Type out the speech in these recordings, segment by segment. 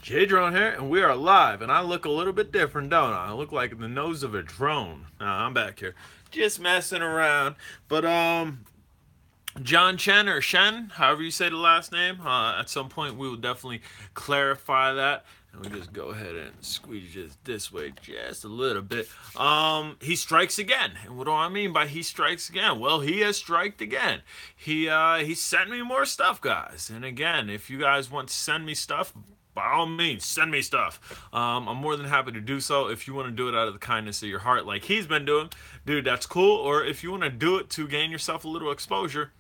J-Drone here, and we are live, and I look a little bit different, don't I? I look like the nose of a drone. I'm back here, just messing around. But, John Chen, or Shen, however you say the last name, at some point we will definitely clarify that. And we just go ahead and squeeze just this way just a little bit. He strikes again. And what do I mean by he strikes again? Well, he has striked again. He sent me more stuff, guys. And again, if you guys want to send me stuff, by all means, send me stuff. I'm more than happy to do so. If you want to do it out of the kindness of your heart like he's been doing, dude, that's cool. Or if you want to do it to gain yourself a little exposure,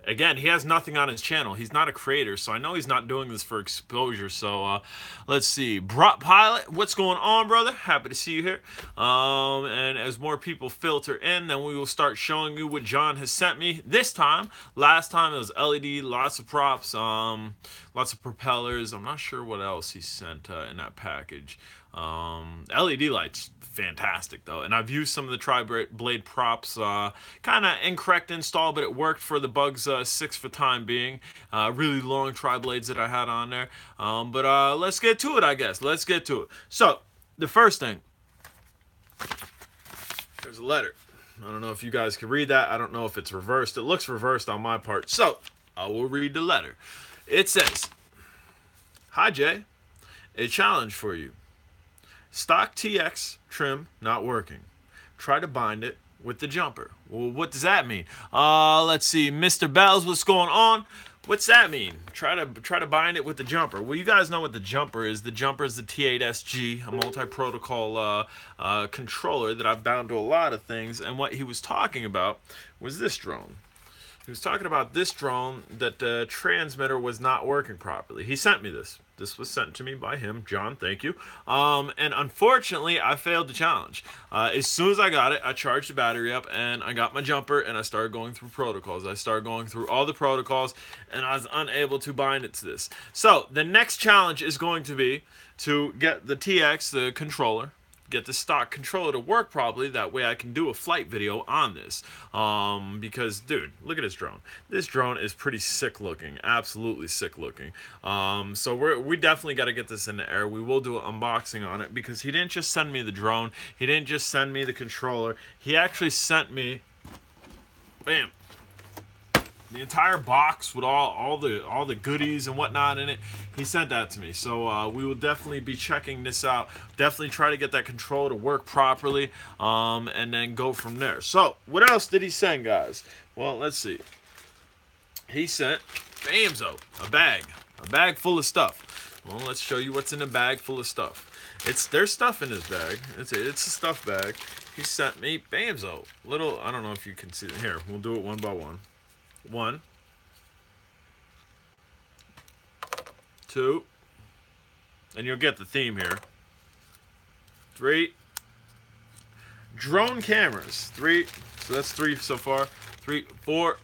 again, he has nothing on his channel. He's not a creator, so I know he's not doing this for exposure. So let's see. Brought Pilot, what's going on, brother? Happy to see you here. And as more people filter in, then we will start showing you what John has sent me this time. Last time it was LED, lots of props, lots of propellers. I'm not sure what else he sent in that package. LED lights, fantastic though, and I've used some of the tri-blade props, kind of incorrect install, but it worked for the Bugs 6 for time being. Really long tri-blades that I had on there. But let's get to it, I guess. Let's get to it. So the first thing, there's a letter. I don't know if you guys can read that. I don't know if it's reversed. It looks reversed on my part, so I will read the letter. It says, "Hi Jay, a challenge for you. Stock TX trim not working. Try to bind it with the jumper." Well, what does that mean? Let's see. Mr. Bells, what's going on? What's that mean? Try to bind it with the jumper. Well, you guys know what the jumper is. The jumper is the T8SG, a multi-protocol controller that I've bound to a lot of things. And what he was talking about was this drone. He was talking about this drone, that the transmitter was not working properly. He sent me this. This was sent to me by him, John, thank you. And unfortunately, I failed the challenge. As soon as I got it, I charged the battery up, and I got my jumper, and I started going through protocols. I started going through all the protocols, and I was unable to bind it to this. So, the next challenge is going to be to get the TX, the controller, get the stock controller to work properly. That way I can do a flight video on this. Because, dude, look at this drone. This drone is pretty sick looking. Absolutely sick looking. So we definitely got to get this in the air. We will do an unboxing on it, because he didn't just send me the drone. He didn't just send me the controller. He actually sent me, bam, the entire box with all the goodies and whatnot in it. He sent that to me, so we will definitely be checking this out. Definitely try to get that control to work properly, and then go from there. So what else did he send, guys? Well, let's see. He sent, bamzo, a bag full of stuff. Well, let's show you what's in a bag full of stuff. There's stuff in this bag. It's a stuff bag. He sent me, bamzo, little, I don't know if you can see it here. We'll do it one by one. 1, 2, and you'll get the theme here. 3, drone cameras. 3, so that's 3 so far. 3, 4,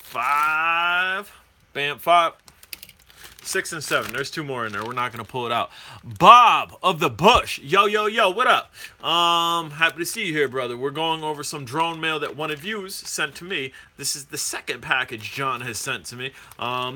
5, bam, 5, 6, and 7. There's 2 more in there. We're not gonna pull it out. Bob of the Bush. Yo, yo, yo, what up? Happy to see you here, brother. We're going over some drone mail that one of yous sent to me. This is the second package John has sent to me.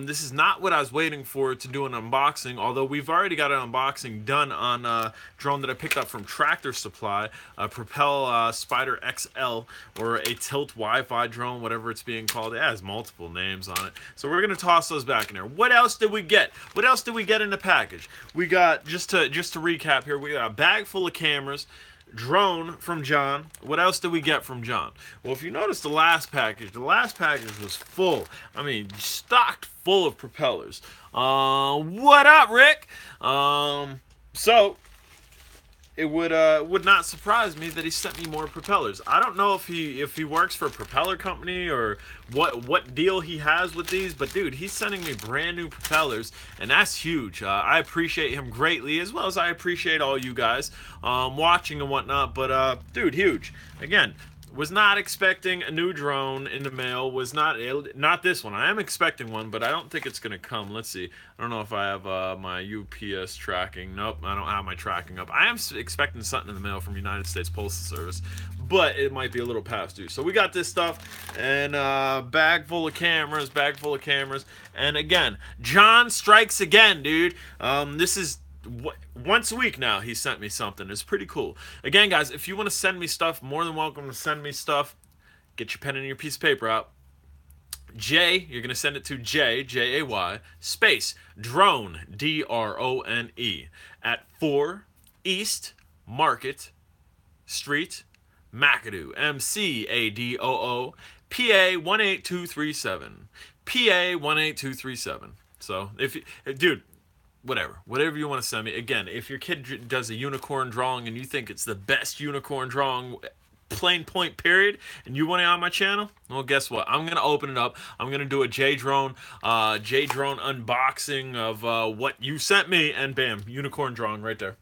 This is not what I was waiting for to do an unboxing, although we've already got an unboxing done on a drone that I picked up from Tractor Supply, a Propel Spider XL, or a Tilt Wi-Fi drone, whatever it's being called. It has multiple names on it. So we're gonna toss those back in there. What else did we get? What else did we get in the package? We got, just to recap here, we got a bag full of cameras, drone from John. What else did we get from John? Well, if you notice the last package was full. I mean, stocked full of propellers. What up, Rick? So it would not surprise me that he sent me more propellers. I don't know if he works for a propeller company or what deal he has with these, but dude, he's sending me brand new propellers, and that's huge. I appreciate him greatly, as well as I appreciate all you guys watching and whatnot. But dude, huge. Again, Was not expecting a new drone in the mail. Was not this one. I am expecting one, but I don't think it's gonna come. Let's see. I don't know if I have my UPS tracking. Nope, I don't have my tracking up. I am expecting something in the mail from United States Postal Service, but it might be a little past due. So we got this stuff, and bag full of cameras, and again, John strikes again, dude. This is once a week now he sent me something. It's pretty cool. Again, guys, if you want to send me stuff, more than welcome to send me stuff. Get your pen and your piece of paper out. J, you're going to send it to J-A-Y, space, drone, D-R-O-N-E, at 4 East Market Street, McAdoo, M-C-A-D-O-O, PA 18237. PA 18237. So, dude, whatever you want to send me. Again, if your kid does a unicorn drawing and you think it's the best unicorn drawing, plain point period, and you want it on my channel, well, guess what? I'm gonna open it up. I'm gonna do a J-Drone unboxing of what you sent me, and bam, unicorn drawing right there.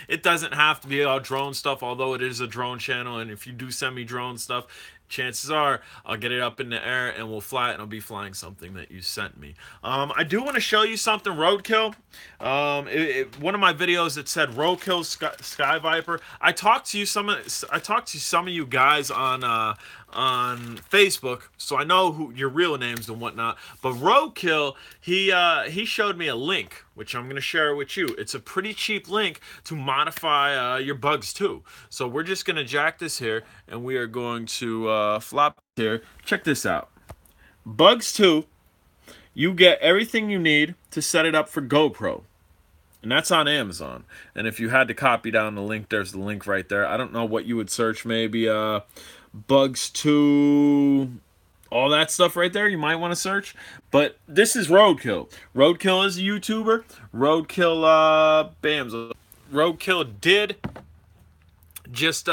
It doesn't have to be all drone stuff, although it is a drone channel, and if you do send me drone stuff, chances are I'll get it up in the air and we'll fly it, and I'll be flying something that you sent me. I do want to show you something, Roadkill. One of my videos, it said Roadkill Sky Viper. I talked to some of you guys on Facebook, so I know who your real names and whatnot. But Roadkill, he showed me a link, which I'm going to share with you. It's a pretty cheap link to modify your Bugs 2. So we're just going to jack this here, and we are going to flop here. Check this out. Bugs 2, you get everything you need to set it up for GoPro. And that's on Amazon. And if you had to copy down the link, there's the link right there. I don't know what you would search, maybe Bugs 2, all that stuff right there, you might want to search. But this is Roadkill. Roadkill is a YouTuber. Roadkill did just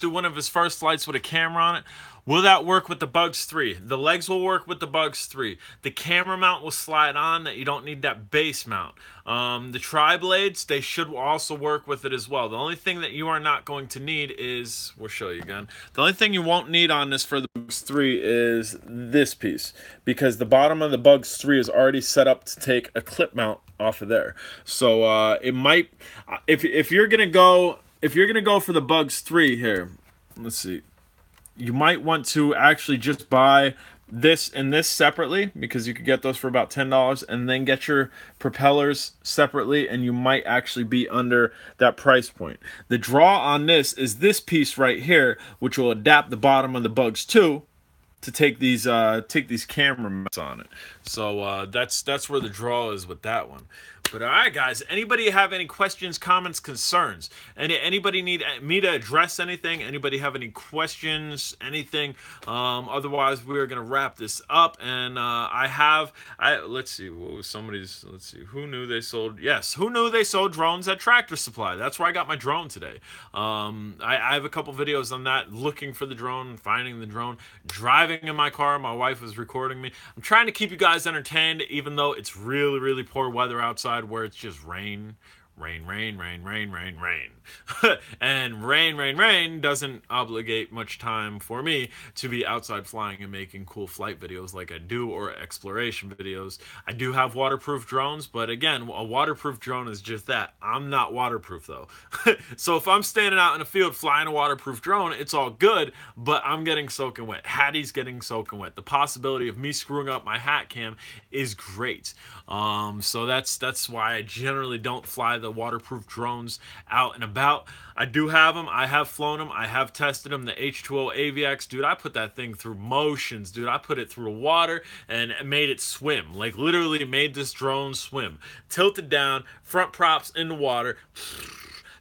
do one of his first flights with a camera on it. Will that work with the Bugs 3? The legs will work with the Bugs 3. The camera mount will slide on, that you don't need that base mount. The tri-blades, they should also work with it as well. The only thing that you are not going to need is, we'll show you again. The only thing you won't need on this for the Bugs 3 is this piece, because the bottom of the Bugs 3 is already set up to take a clip mount off of there. So it might, if you're gonna go for the Bugs 3 here, let's see. You might want to actually just buy this and this separately, because you could get those for about $10, and then get your propellers separately, and you might actually be under that price point. The draw on this is this piece right here, which will adapt the bottom of the Bugs 2 to take these camera mounts on it. So that's where the draw is with that one. But all right, guys, anybody have any questions, comments, concerns? Anybody need me to address anything? Anybody have any questions, anything? Otherwise, we're going to wrap this up. And let's see, let's see, who knew they sold, yes, who knew they sold drones at Tractor Supply? That's where I got my drone today. I have a couple videos on that, looking for the drone, finding the drone, driving in my car. My wife was recording me. I'm trying to keep you guys entertained, even though it's really, really poor weather outside, where it's just rain. And rain doesn't obligate much time for me to be outside flying and making cool flight videos like I do, or exploration videos. I do have waterproof drones, but again, a waterproof drone is just that. I'm not waterproof though. So if I'm standing out in a field flying a waterproof drone, it's all good, but I'm getting soaking wet. Hattie's getting soaking wet. The possibility of me screwing up my hat cam is great. So that's why I generally don't fly the waterproof drones out and about. I do have them. I have flown them. I have tested them. The H2O AVX, dude, I put that thing through motions, dude. I put it through water and made it swim. Like, literally made this drone swim. Tilted down, front props in the water.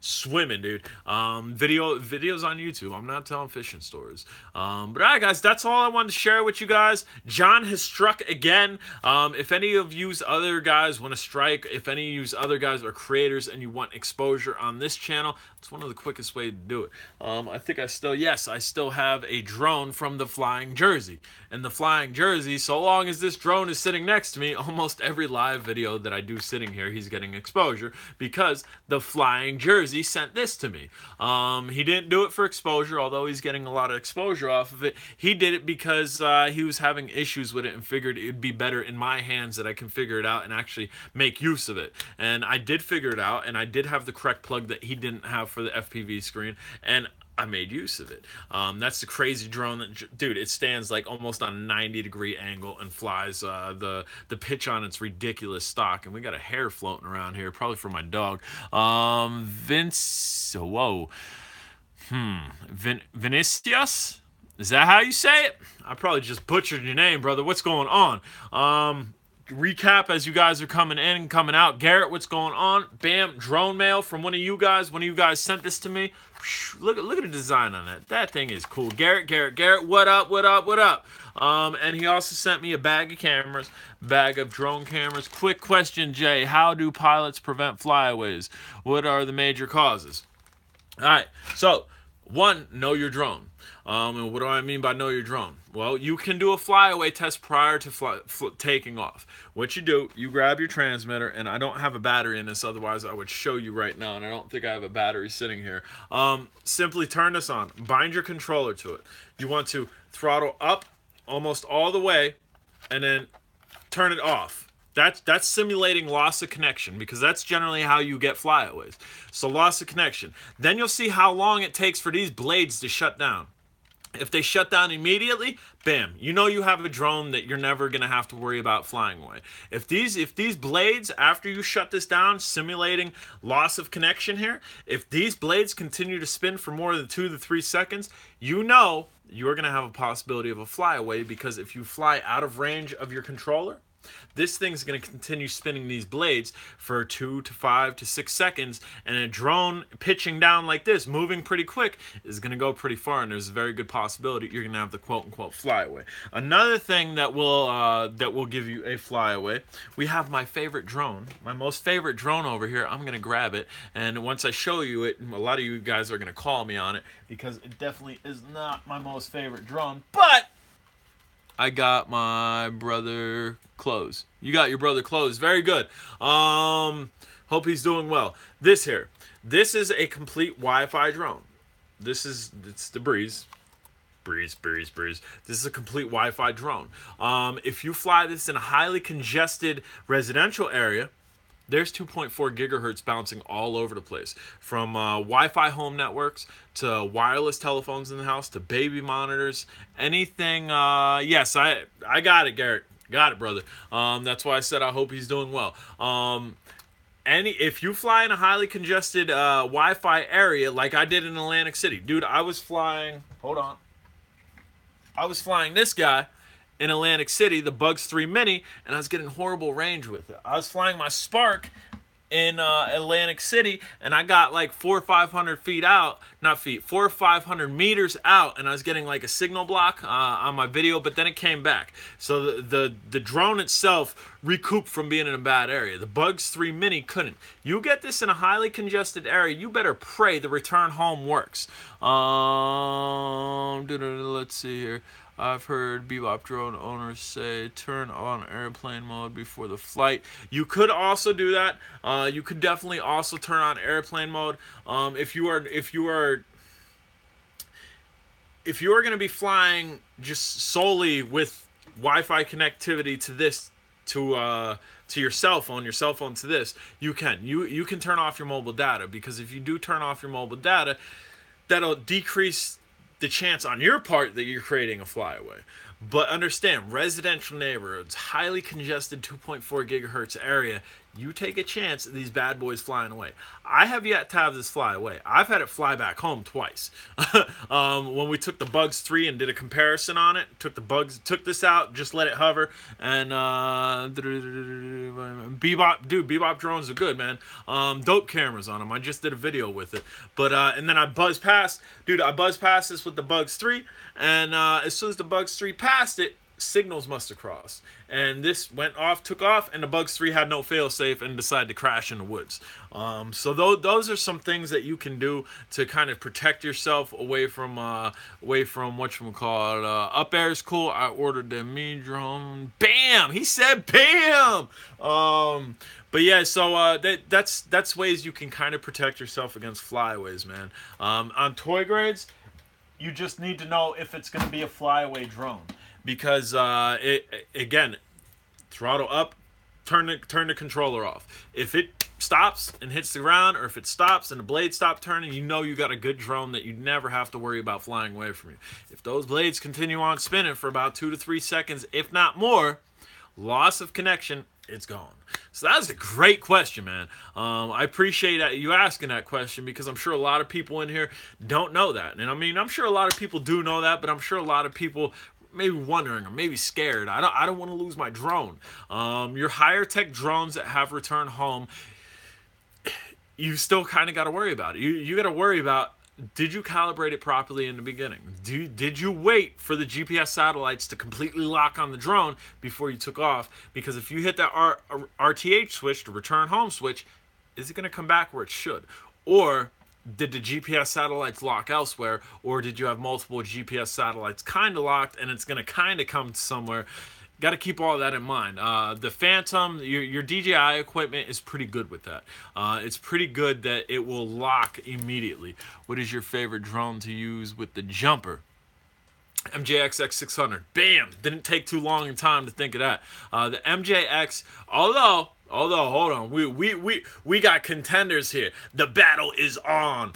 Swimming, dude. Videos on YouTube. I'm not telling fishing stories. But all right, guys, that's all I wanted to share with you guys. John has struck again. If any of you other guys want to strike, if any of you other guys are creators and you want exposure on this channel, it's one of the quickest ways to do it. I think I still have a drone from the Flying Jersey. And the Flying Jersey, so long as this drone is sitting next to me, almost every live video that I do sitting here, he's getting exposure, because the Flying Jersey because he sent this to me. He didn't do it for exposure, although he's getting a lot of exposure off of it. He did it because he was having issues with it and figured it'd be better in my hands that I can figure it out and actually make use of it. And I did figure it out, and I did have the correct plug that he didn't have for the FPV screen, and I made use of it. That's the crazy drone that, dude, it stands like almost on a 90-degree angle and flies. The pitch on it's ridiculous stock, and we got a hair floating around here, probably for my dog. Vinicius? Is that how you say it? I probably just butchered your name, brother. What's going on? Recap as you guys are coming in and coming out. Garrett, what's going on? Bam, drone mail from one of you guys. One of you guys sent this to me. Look at the design on that. That thing is cool. Garrett, what up? And he also sent me a bag of cameras, bag of drone cameras. Quick question, Jay. How do pilots prevent flyaways? What are the major causes? All right, so one, know your drone. And what do I mean by know your drone? Well, you can do a flyaway test prior to taking off. What you do, you grab your transmitter, and I don't have a battery in this, otherwise I would show you right now, and I don't think I have a battery sitting here. Simply turn this on. Bind your controller to it. You want to throttle up almost all the way, and then turn it off. That's simulating loss of connection, because that's generally how you get flyaways. So loss of connection. Then you'll see how long it takes for these blades to shut down. If they shut down immediately, bam, you know you have a drone that you're never going to have to worry about flying away. If these blades, after you shut this down, simulating loss of connection here, if these blades continue to spin for more than 2 to 3 seconds, you know you're going to have a possibility of a flyaway, because if you fly out of range of your controller, this thing's going to continue spinning these blades for 2 to 5 to 6 seconds, and a drone pitching down like this, moving pretty quick, is going to go pretty far, and there's a very good possibility you're going to have the quote-unquote flyaway. Another thing that will give you a flyaway, we have my favorite drone, my most favorite drone over here. I'm going to grab it, and once I show you it, a lot of you guys are going to call me on it, because it definitely is not my most favorite drone, but I got my brother clothes. You got your brother clothes. Very good. Hope he's doing well. This is a complete Wi-Fi drone. It's the Breeze. Breeze. This is a complete Wi-Fi drone. If you fly this in a highly congested residential area, there's 2.4 gigahertz bouncing all over the place, from Wi-Fi home networks to wireless telephones in the house to baby monitors, anything. Yes, I got it, Garrett. Got it, brother. That's why I said I hope he's doing well. If you fly in a highly congested Wi-Fi area, like I did in Atlantic City, dude, I was flying this guy in Atlantic City, the Bugs 3 Mini, and I was getting horrible range with it. I was flying my Spark in Atlantic City, and I got like 400 or 500 feet out, 400 or 500 meters out, and I was getting like a signal block on my video, but then it came back. So the drone itself recouped from being in a bad area. The Bugs 3 Mini couldn't. You get this in a highly congested area, you better pray the return home works. Let's see here. I've heard Bebop drone owners say turn on airplane mode before the flight. You could also do that. You could definitely also turn on airplane mode. If you are going to be flying just solely with Wi-Fi connectivity to your cell phone to this, you can turn off your mobile data, because if you do turn off your mobile data, that'll decrease the chance on your part that you're creating a flyaway. But understand, residential neighborhoods, highly congested 2.4 gigahertz area, you take a chance of these bad boys flying away. I have yet to have this fly away. I've had it fly back home twice. When we took the Bugs 3 and did a comparison on it, took this out, just let it hover, and Bebop drones are good, man. Dope cameras on them. I just did a video with it. But and then I buzzed past this with the Bugs 3, and as soon as the Bugs 3 passed it, signals must have crossed, and this took off, and the Bugs 3 had no fail-safe and decided to crash in the woods. So those are some things that you can do to kind of protect yourself away from whatchamacallit. Up air is cool. I ordered the Me drone. Bam! He said bam! But yeah, so that's ways you can kind of protect yourself against flyaways, man. On toy grades, you just need to know if it's going to be a flyaway drone because it again, throttle up, turn the controller off. If it stops and hits the ground, or if it stops and the blades stop turning, you know you got a good drone that you never have to worry about flying away from you. If those blades continue on spinning for about 2 to 3 seconds, if not more, loss of connection, it's gone. So that's a great question, man. I appreciate you asking that question because I'm sure a lot of people in here don't know that. And I mean, I'm sure a lot of people do know that, but I'm sure a lot of people maybe wondering or maybe scared. I don't want to lose my drone. Your higher tech drones that have returned home, you still kind of got to worry about it. You got to worry about, did you calibrate it properly in the beginning? Did you wait for the GPS satellites to completely lock on the drone before you took off? Because if you hit that RTH switch, the return home switch, is it going to come back where it should? Or did the GPS satellites lock elsewhere? Or did you have multiple GPS satellites kind of locked and it's going to kind of come somewhere? Got to keep all that in mind. The Phantom, your DJI equipment is pretty good with that. It's pretty good that it will lock immediately. What is your favorite drone to use with the jumper? MJX 600. Bam! Didn't take too long in time to think of that. The MJX, although hold on, we got contenders here. The battle is on.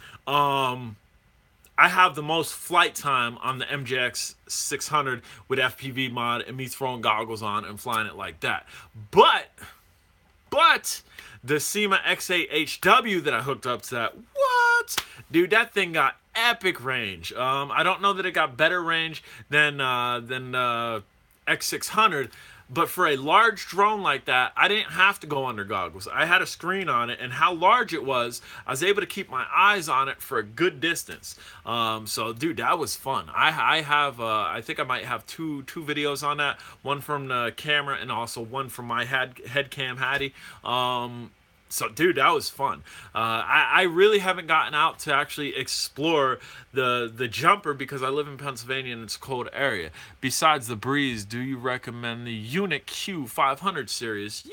I have the most flight time on the MJX 600 with FPV mod and me throwing goggles on and flying it like that. But the SEMA X8HW that I hooked up to that, what? Dude, that thing got epic range. I don't know that it got better range than X600, but for a large drone like that, I didn't have to go under goggles. I had a screen on it, and how large it was, I was able to keep my eyes on it for a good distance. So, dude, that was fun. I think I might have two videos on that. One from the camera and also one from my head cam Hattie. So, dude, that was fun. I really haven't gotten out to actually explore the jumper because I live in Pennsylvania and it's a cold area. Besides the Breeze, do you recommend the Unit Q500 series?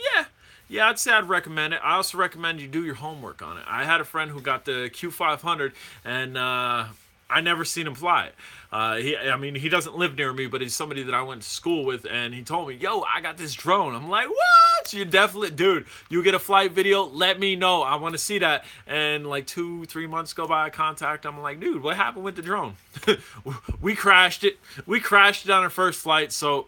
Yeah, I'd say I'd recommend it. I also recommend you do your homework on it. I had a friend who got the Q500 and I never seen him fly it. He doesn't live near me, but he's somebody that I went to school with, and he told me, yo, I got this drone. I'm like, what? You definitely, dude, you get a flight video, let me know. I want to see that. And like 2-3 months go by, I contact him. I'm like, dude, what happened with the drone? We crashed it. We crashed it on our first flight, so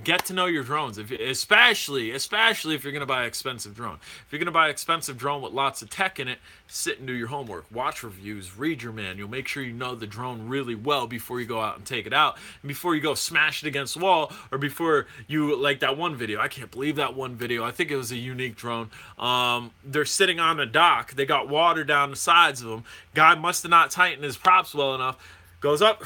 get to know your drones, especially if you're going to buy an expensive drone. If you're going to buy an expensive drone with lots of tech in it, sit and do your homework. Watch reviews, read your manual, make sure you know the drone really well before you go out and take it out, and before you go smash it against the wall, or before you, like that one video. I can't believe that one video. I think it was a unique drone. They're sitting on a dock. They got water down the sides of them. Guy must have not tightened his props well enough. Goes up,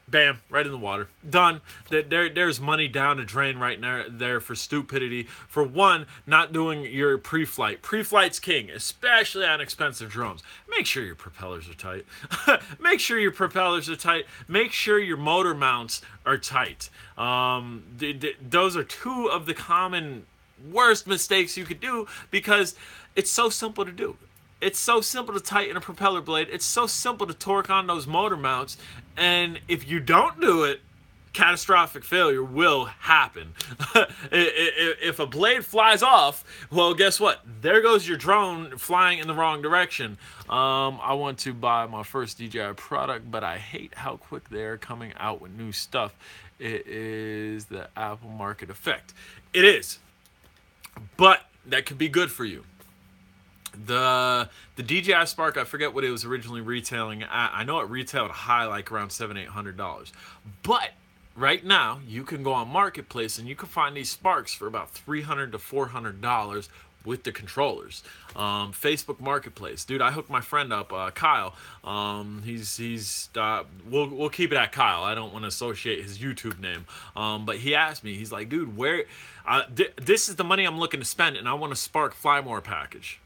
bam, right in the water. Done. There's money down the drain right there for stupidity. For one, not doing your pre-flight. Pre-flight's king, especially on expensive drones. Make sure your propellers are tight. Make sure your propellers are tight. Make sure your motor mounts are tight. Those are two of the common worst mistakes you could do because it's so simple to do. It's so simple to tighten a propeller blade. It's so simple to torque on those motor mounts. And if you don't do it, catastrophic failure will happen. If a blade flies off, well, guess what? There goes your drone flying in the wrong direction. I want to buy my first DJI product, but I hate how quick they're coming out with new stuff. It is the Apple market effect. It is. But that could be good for you. The DJI Spark, I forget what it was originally retailing at. I know it retailed high, like around $700-800. But right now, you can go on Marketplace and you can find these Sparks for about $300 to $400 with the controllers. Facebook Marketplace, dude. I hooked my friend up, Kyle. We'll keep it at Kyle. I don't want to associate his YouTube name. But he asked me, he's like, dude, where? This is the money I'm looking to spend, and I want a Spark Fly More package.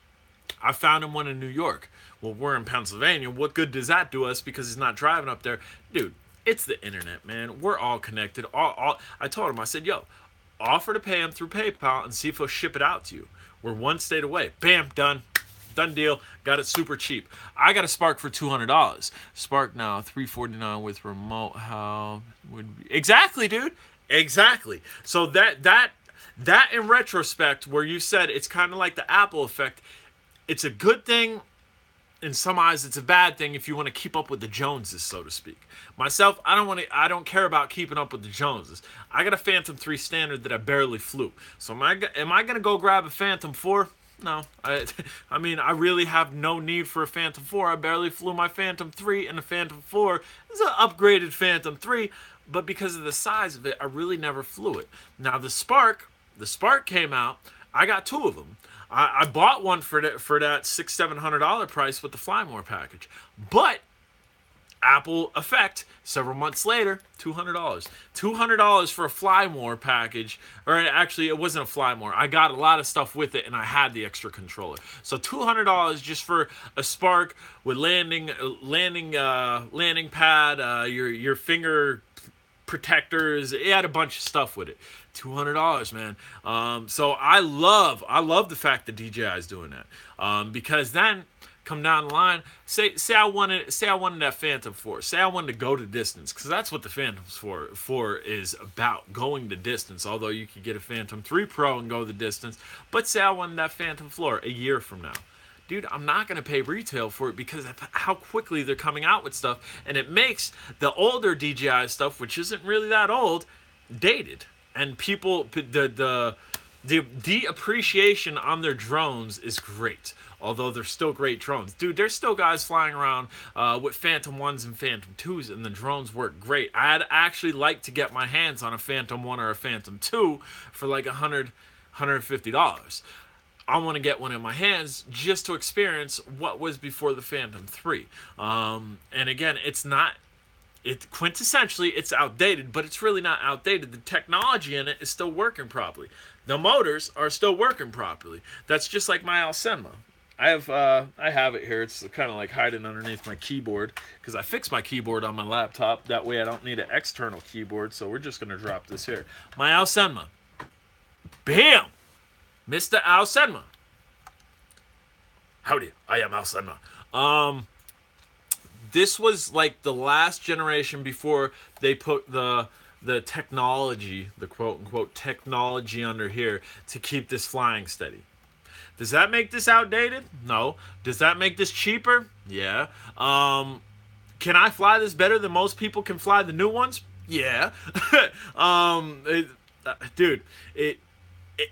I found him one in New York. Well, we're in Pennsylvania. What good does that do us because he's not driving up there? Dude, it's the internet, man. We're all connected. I told him, I said, yo, offer to pay him through PayPal and see if he'll ship it out to you. We're one state away. Bam, done. Done deal. Got it super cheap. I got a Spark for $200. Spark now $349 with remote. How would be? Exactly, dude. Exactly. So that in retrospect, where you said it's kind of like the Apple effect, it's a good thing. In some eyes, it's a bad thing if you want to keep up with the Joneses, so to speak. Myself, I don't care about keeping up with the Joneses. I got a Phantom 3 Standard that I barely flew. So am I going to go grab a Phantom 4? No. I mean, I really have no need for a Phantom 4. I barely flew my Phantom 3, and the Phantom 4 is an upgraded Phantom 3, but because of the size of it, I really never flew it. Now, the Spark came out. I got two of them. I bought one for that $600-700 price with the Fly More package. But Apple effect, several months later, $200. $200 for a Fly More package. Or actually, it wasn't a Fly More. I got a lot of stuff with it, and I had the extra controller. So $200 just for a Spark with landing pad, your finger protectors. It had a bunch of stuff with it. $200, man. So I love the fact that DJI is doing that. Because then come down the line, say I wanted that Phantom 4. Say I wanted to go to distance, because that's what the Phantom 4 is about, going to distance. Although you could get a Phantom 3 Pro and go the distance, but say I wanted that Phantom 4 a year from now. Dude, I'm not going to pay retail for it because of how quickly they're coming out with stuff. And it makes the older DJI stuff, which isn't really that old, dated. And people, the appreciation on their drones is great. Although they're still great drones. Dude, there's still guys flying around with Phantom 1s and Phantom 2s, and the drones work great. I'd actually like to get my hands on a Phantom 1 or a Phantom 2 for like $100, $150. I want to get one in my hands just to experience what was before the Phantom 3. And again, quintessentially, it's outdated, but it's really not outdated. The technology in it is still working properly. The motors are still working properly. That's just like my Alcenma. I have it here. It's kind of like hiding underneath my keyboard because I fixed my keyboard on my laptop. That way I don't need an external keyboard, so we're just going to drop this here. My Alcenma. Bam! Mr. Alcenma. Howdy, I am Alcenma. This was like the last generation before they put the technology, the quote-unquote technology under here to keep this flying steady. Does that make this outdated? No. Does that make this cheaper? Yeah. Can I fly this better than most people can fly the new ones? Yeah. Dude,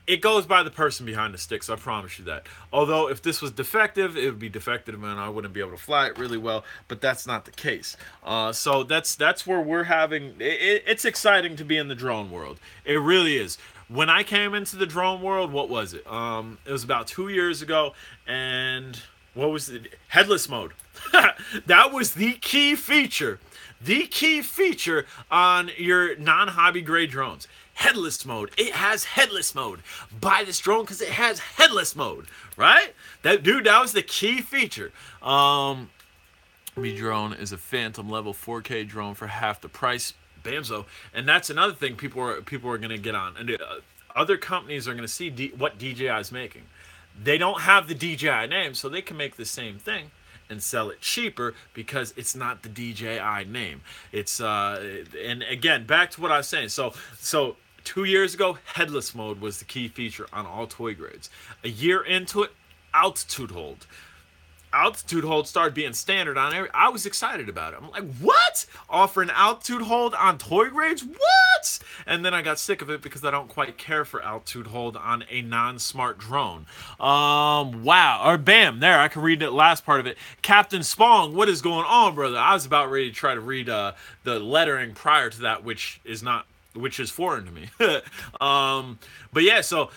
it goes by the person behind the sticks, I promise you that. Although, if this was defective, it would be defective and I wouldn't be able to fly it really well, but that's not the case. So that's where we're having... It's exciting to be in the drone world. It really is. When I came into the drone world, what was it? It was about 2 years ago, and what was it? Headless mode. That was the key feature. The key feature on your non-hobby grade drones. Headless mode. It has headless mode. Buy this drone because it has headless mode, right? That was the key feature. Me drone is a Phantom level 4K drone for half the price. Bamzo. And that's another thing people are going to get on. And other companies are going to see what DJI is making. They don't have the DJI name, so they can make the same thing and sell it cheaper because it's not the DJI name. It's and again, back to what I was saying. So 2 years ago, headless mode was the key feature on all toy grades. A year into it, altitude hold. Altitude hold started being standard on every... I was excited about it. I'm like, what? Offering altitude hold on toy grades? What? And then I got sick of it because I don't quite care for altitude hold on a non-smart drone. Wow. Or bam, there, I can read the last part of it. Captain Spong, what is going on, brother? I was about ready to try to read the lettering prior to that, which is foreign to me. But yeah, so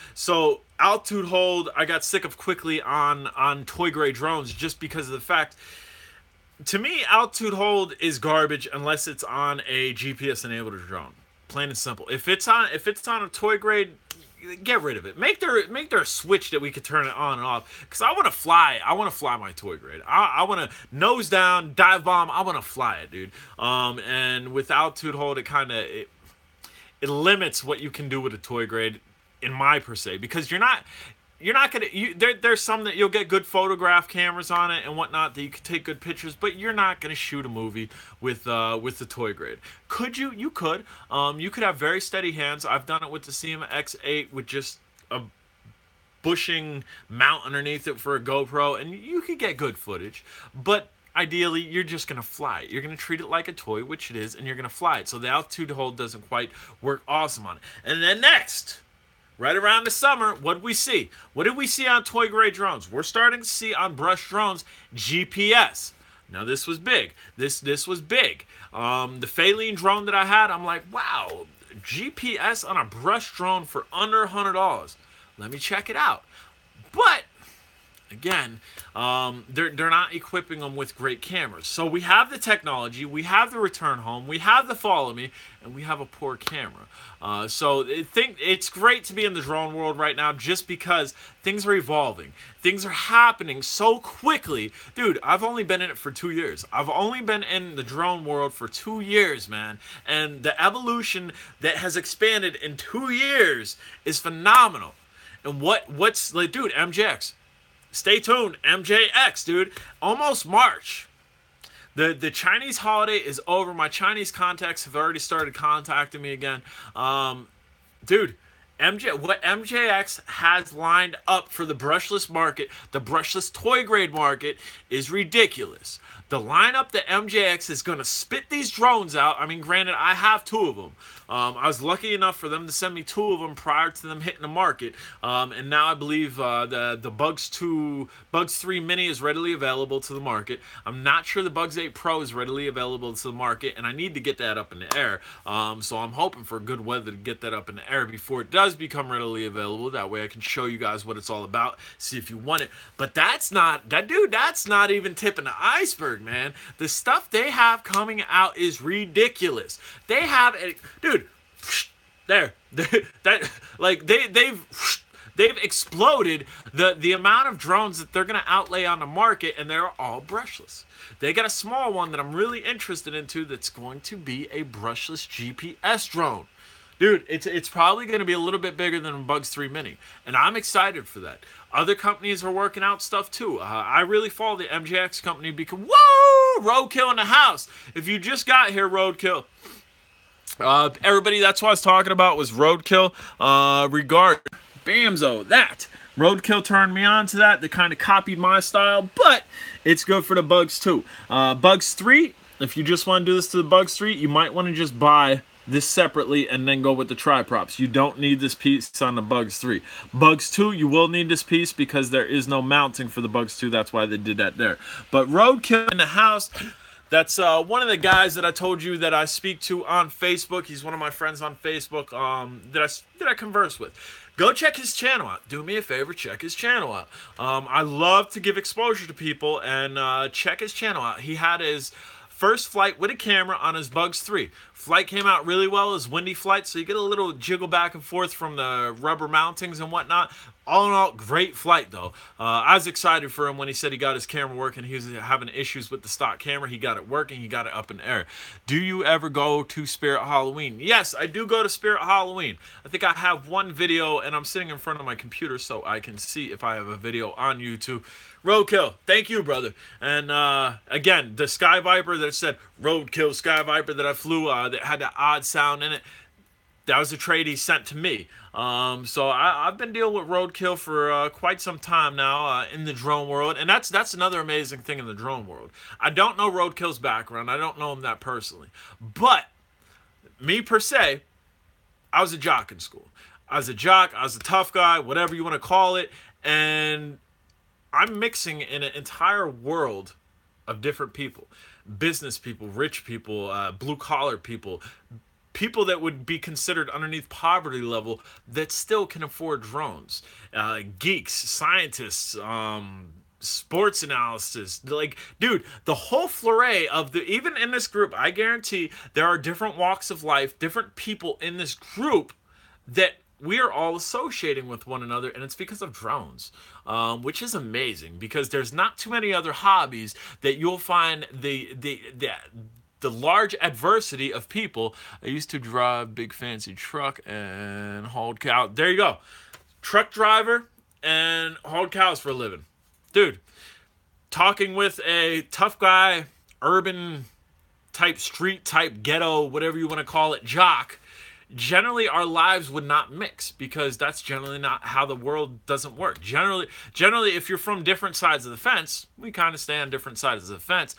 altitude hold, I got sick of quickly on toy grade drones just because of the fact, to me, altitude hold is garbage unless it's on a GPS enabled drone. Plain and simple. If it's on a toy grade, get rid of it. Make there a switch that we could turn it on and off. Because I want to fly my toy grade. I want to nose down, dive bomb. I want to fly it, dude. And with altitude hold, it limits what you can do with a toy grade, in my per se, because you're not gonna there's some that you'll get good photograph cameras on it and whatnot that you can take good pictures, but you're not gonna shoot a movie with the toy grade. Could you? You could. You could have very steady hands. I've done it with the CMX8 with just a bushing mount underneath it for a GoPro, and you could get good footage. But ideally, you're just gonna fly it. You're gonna treat it like a toy, which it is, and you're gonna fly it. So the altitude hold doesn't quite work awesome on it. And then next, right around the summer, what did we see? What did we see on toy grade drones? We're starting to see on brush drones GPS. Now this was big. This was big. The Phaline drone that I had, I'm like, wow, GPS on a brush drone for under $100. Let me check it out. But again, they're not equipping them with great cameras. So we have the technology, we have the return home, we have the follow me, and we have a poor camera. So I think it's great to be in the drone world right now, just because things are evolving. Things are happening so quickly. Dude, I've only been in it for 2 years. I've only been in the drone world for 2 years, man. And the evolution that has expanded in 2 years is phenomenal. And what's like, dude, MJX. Stay tuned, MJX, dude. Almost March. The Chinese holiday is over. My Chinese contacts have already started contacting me again. Dude, what MJX has lined up for the brushless market, the brushless toy grade market, is ridiculous. The lineup that MJX is going to spit these drones out. I mean, granted, I have 2 of them. I was lucky enough for them to send me 2 of them prior to them hitting the market. And now I believe the Bugs 3 Mini is readily available to the market. I'm not sure the Bugs 8 Pro is readily available to the market, and I need to get that up in the air. So I'm hoping for good weather to get that up in the air before it does become readily available. That way I can show you guys what it's all about, see if you want it. But that's not even tipping the iceberg, man. The stuff they have coming out is ridiculous. They have dude, there, that, like, they've exploded the amount of drones that they're gonna outlay on the market, and they're all brushless. They got a small one that I'm really interested into that's going to be a brushless GPS drone. Dude, it's probably going to be a little bit bigger than a Bugs 3 Mini, and I'm excited for that. Other companies are working out stuff too. I really follow the MJX company because, whoa, Roadkill in the house. If you just got here, Roadkill. Everybody, that's what I was talking about was Roadkill. Regard, Bamzo, that. Roadkill turned me on to that. They kind of copied my style, but it's good for the Bugs too. Bugs 3, if you just want to do this to the Bugs 3, you might want to just buy this separately and then go with the tri-props. You don't need this piece on the Bugs 3. Bugs 2, you will need this piece because there is no mounting for the Bugs 2. That's why they did that there. But Roadkill in the house, that's one of the guys that I told you that I speak to on Facebook. He's one of my friends on Facebook that I converse with. Go check his channel out. Do me a favor, check his channel out. I love to give exposure to people, and check his channel out. He had his first flight with a camera on his Bugs 3. Flight came out really well. It was windy flight, so you get a little jiggle back and forth from the rubber mountings and whatnot. All in all, great flight, though. I was excited for him when he said he got his camera working. He was having issues with the stock camera. He got it working. He got it up in the air. Do you ever go to Spirit Halloween? Yes, I do go to Spirit Halloween. I think I have one video, and I'm sitting in front of my computer so I can see if I have a video on YouTube. Roadkill, thank you, brother. And again, the Sky Viper that said Roadkill Sky Viper that I flew, that had that odd sound in it, that was a trade he sent to me. So I've been dealing with Roadkill for quite some time now in the drone world, and that's another amazing thing in the drone world. I don't know Roadkill's background. I don't know him that personally, but me per se, I was a jock in school. I was a jock. I was a tough guy, whatever you want to call it, and I'm mixing in an entire world of different people. Business people, rich people, blue-collar people, people that would be considered underneath poverty level that still can afford drones. Geeks, scientists, sports analysis. Like, dude, the whole flurry of even in this group, I guarantee there are different walks of life, different people in this group that we are all associating with one another, and it's because of drones, which is amazing because there's not too many other hobbies that you'll find the large adversity of people. I used to drive big fancy truck and hauled cow. There you go. Truck driver and hauled cows for a living. Dude, talking with a tough guy, urban type, street type, ghetto, whatever you want to call it, jock, generally our lives would not mix, because that's generally not how the world doesn't work. Generally, if you're from different sides of the fence, we kind of stay on different sides of the fence.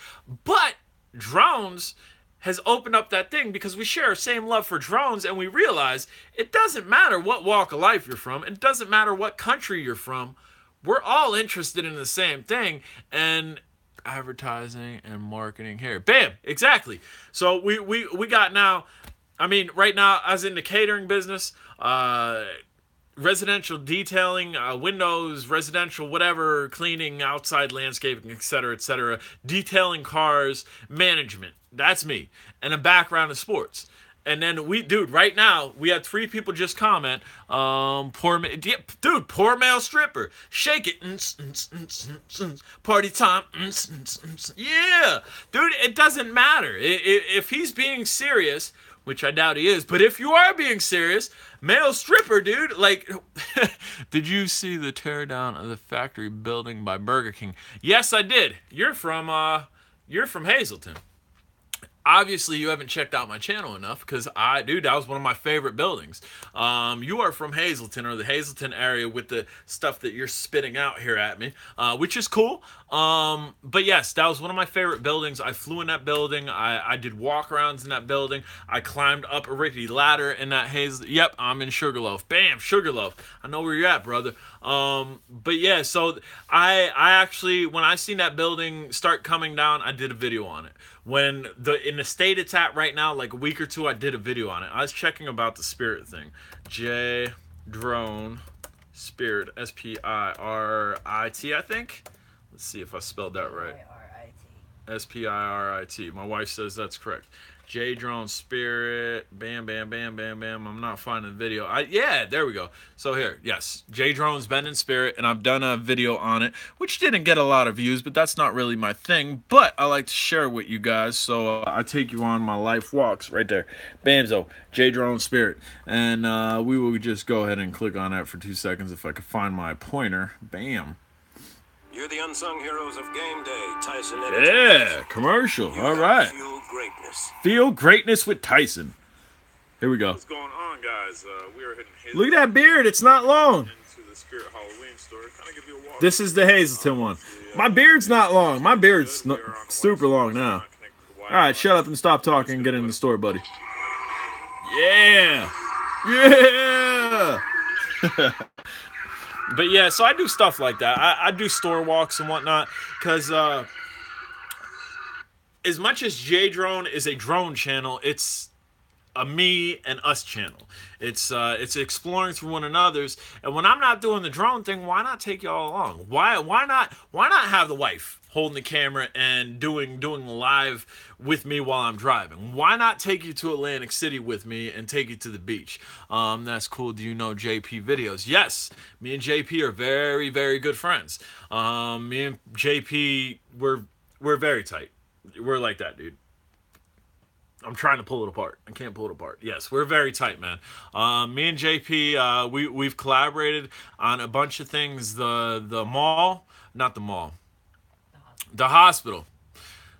But drones has opened up that thing, because we share our same love for drones, and we realize it doesn't matter what walk of life you're from, it doesn't matter what country you're from, we're all interested in the same thing. And advertising and marketing here, bam, exactly. So we got now, I mean, right now, I was in the catering business, residential detailing, windows, residential, whatever, cleaning, outside landscaping, etc., detailing cars, management. That's me. And a background in sports. And then dude, right now, we had 3 people just comment, poor male stripper, shake it, party time, yeah, dude, it doesn't matter. If he's being serious, which I doubt he is, but if you are being serious, male stripper, dude, like, did you see the teardown of the factory building by Burger King? Yes, I did. You're from Hazleton. Obviously, you haven't checked out my channel enough, because dude, that was one of my favorite buildings. You are from Hazleton, or the Hazleton area, with the stuff that you're spitting out here at me, which is cool. But yes, that was one of my favorite buildings. I flew in that building. I did walk-arounds in that building. I climbed up a rickety ladder in that Yep, I'm in Sugarloaf. Bam, Sugarloaf. I know where you're at, brother. But yeah, so I actually, when I seen that building start coming down, I did a video on it. When in the state it's at right now, like a week or 2, I did a video on it. I was checking about the Spirit thing. J Drone Spirit, Spirit, I think. Let's see if I spelled that right. Spirit. My wife says that's correct. J Drone Spirit. Bam, bam, bam, bam, bam. I'm not finding the video. Yeah, there we go. So here, yes, J Drone's been in Spirit, and I've done a video on it, which didn't get a lot of views, but that's not really my thing. But I like to share with you guys, so I take you on my life walks right there. Bamzo, J Drone Spirit, and we will just go ahead and click on that for 2 seconds if I can find my pointer. Bam. You're the unsung heroes of game day, Tyson. Yeah, commercial. All right. Feel greatness. Feel greatness with Tyson. Here we go. What's going on, guys? We are heading Look at that beard. It's not long. into the Spirit Halloween store. Kind of give you a walk. This is the Hazleton one. My beard's not long. My beard's super long now. All right, shut up and stop talking and get in the store, buddy. Yeah. Yeah. But yeah, so I do stuff like that. I do store walks and whatnot, because as much as J Drone is a drone channel, it's a me and us channel. It's exploring through one another's. And when I'm not doing the drone thing, why not take y'all along? Why not have the wife holding the camera and doing live with me while I'm driving? Why not take you to Atlantic City with me and take you to the beach? That's cool. Do you know JP Videos? Yes, me and JP are very, very good friends. Me and JP, we're very tight. We're like that, dude. I'm trying to pull it apart. I can't pull it apart. Yes, we're very tight, man. Me and JP, we've collaborated on a bunch of things. The mall, not the mall. The hospital.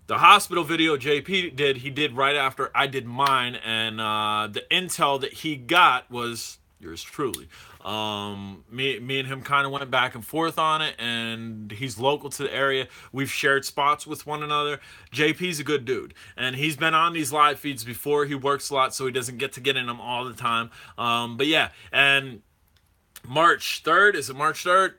The hospital video JP did, he did right after I did mine, and the intel that he got was yours truly. Me and him kind of went back and forth on it, and he's local to the area. We've shared spots with one another. JP's a good dude, and he's been on these live feeds before. He works a lot, so he doesn't get in them all the time. But yeah, and March 3rd, is it March 3rd?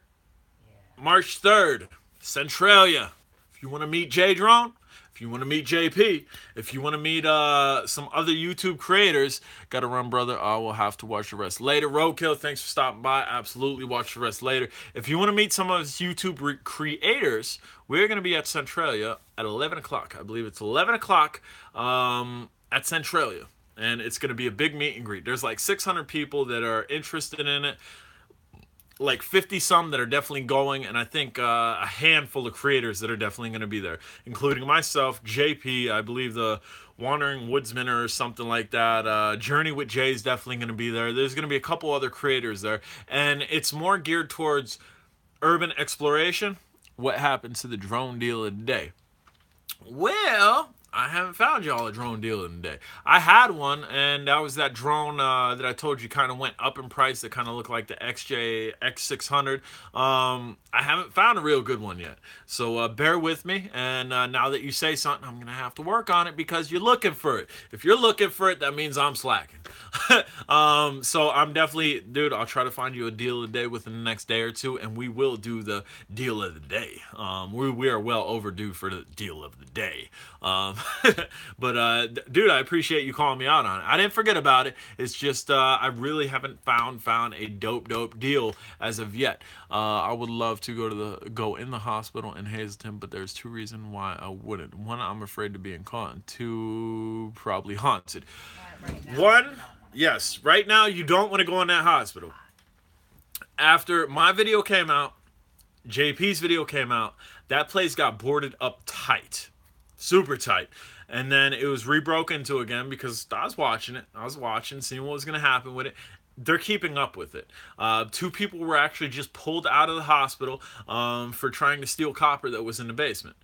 Yeah. March 3rd, Centralia. If you want to meet J Drone, if you want to meet JP, if you want to meet some other YouTube creators, gotta run, brother. I will have to watch the rest later. Roadkill, thanks for stopping by. Absolutely, watch the rest later. If you want to meet some of us YouTube creators, we're going to be at Centralia at 11 o'clock. I believe it's 11 o'clock at Centralia. And it's going to be a big meet and greet. There's like 600 people that are interested in it. Like 50-some that are definitely going, and I think a handful of creators that are definitely going to be there, including myself, JP, I believe Wandering Woodsman or something like that. Journey with Jay is definitely going to be there. There's going to be a couple other creators there, and it's more geared towards urban exploration. What happened to the drone deal of the day? Well, I haven't found y'all a drone deal in the day. I had one, and that was that drone that I told you kind of went up in price that kind of looked like the XJ X600. I haven't found a real good one yet. So bear with me, and now that you say something, I'm going to have to work on it because you're looking for it. If you're looking for it, that means I'm slacking. So I'm definitely, dude, I'll try to find you a deal of the day within the next day or two, and we will do the deal of the day. We are well overdue for the deal of the day. But dude, I appreciate you calling me out on it. I didn't forget about it. It's just I really haven't found a dope deal as of yet. I would love to go in the hospital in Hazleton, but there's two reasons why I wouldn't. One, I'm afraid of being caught, and two, probably haunted. One, yes, right now you don't want to go in that hospital. After my video came out, JP's video came out, that place got boarded up tight. Super tight. And then it was rebroken into again because I was watching it. Seeing what was going to happen with it. They're keeping up with it. 2 people were actually just pulled out of the hospital for trying to steal copper that was in the basement.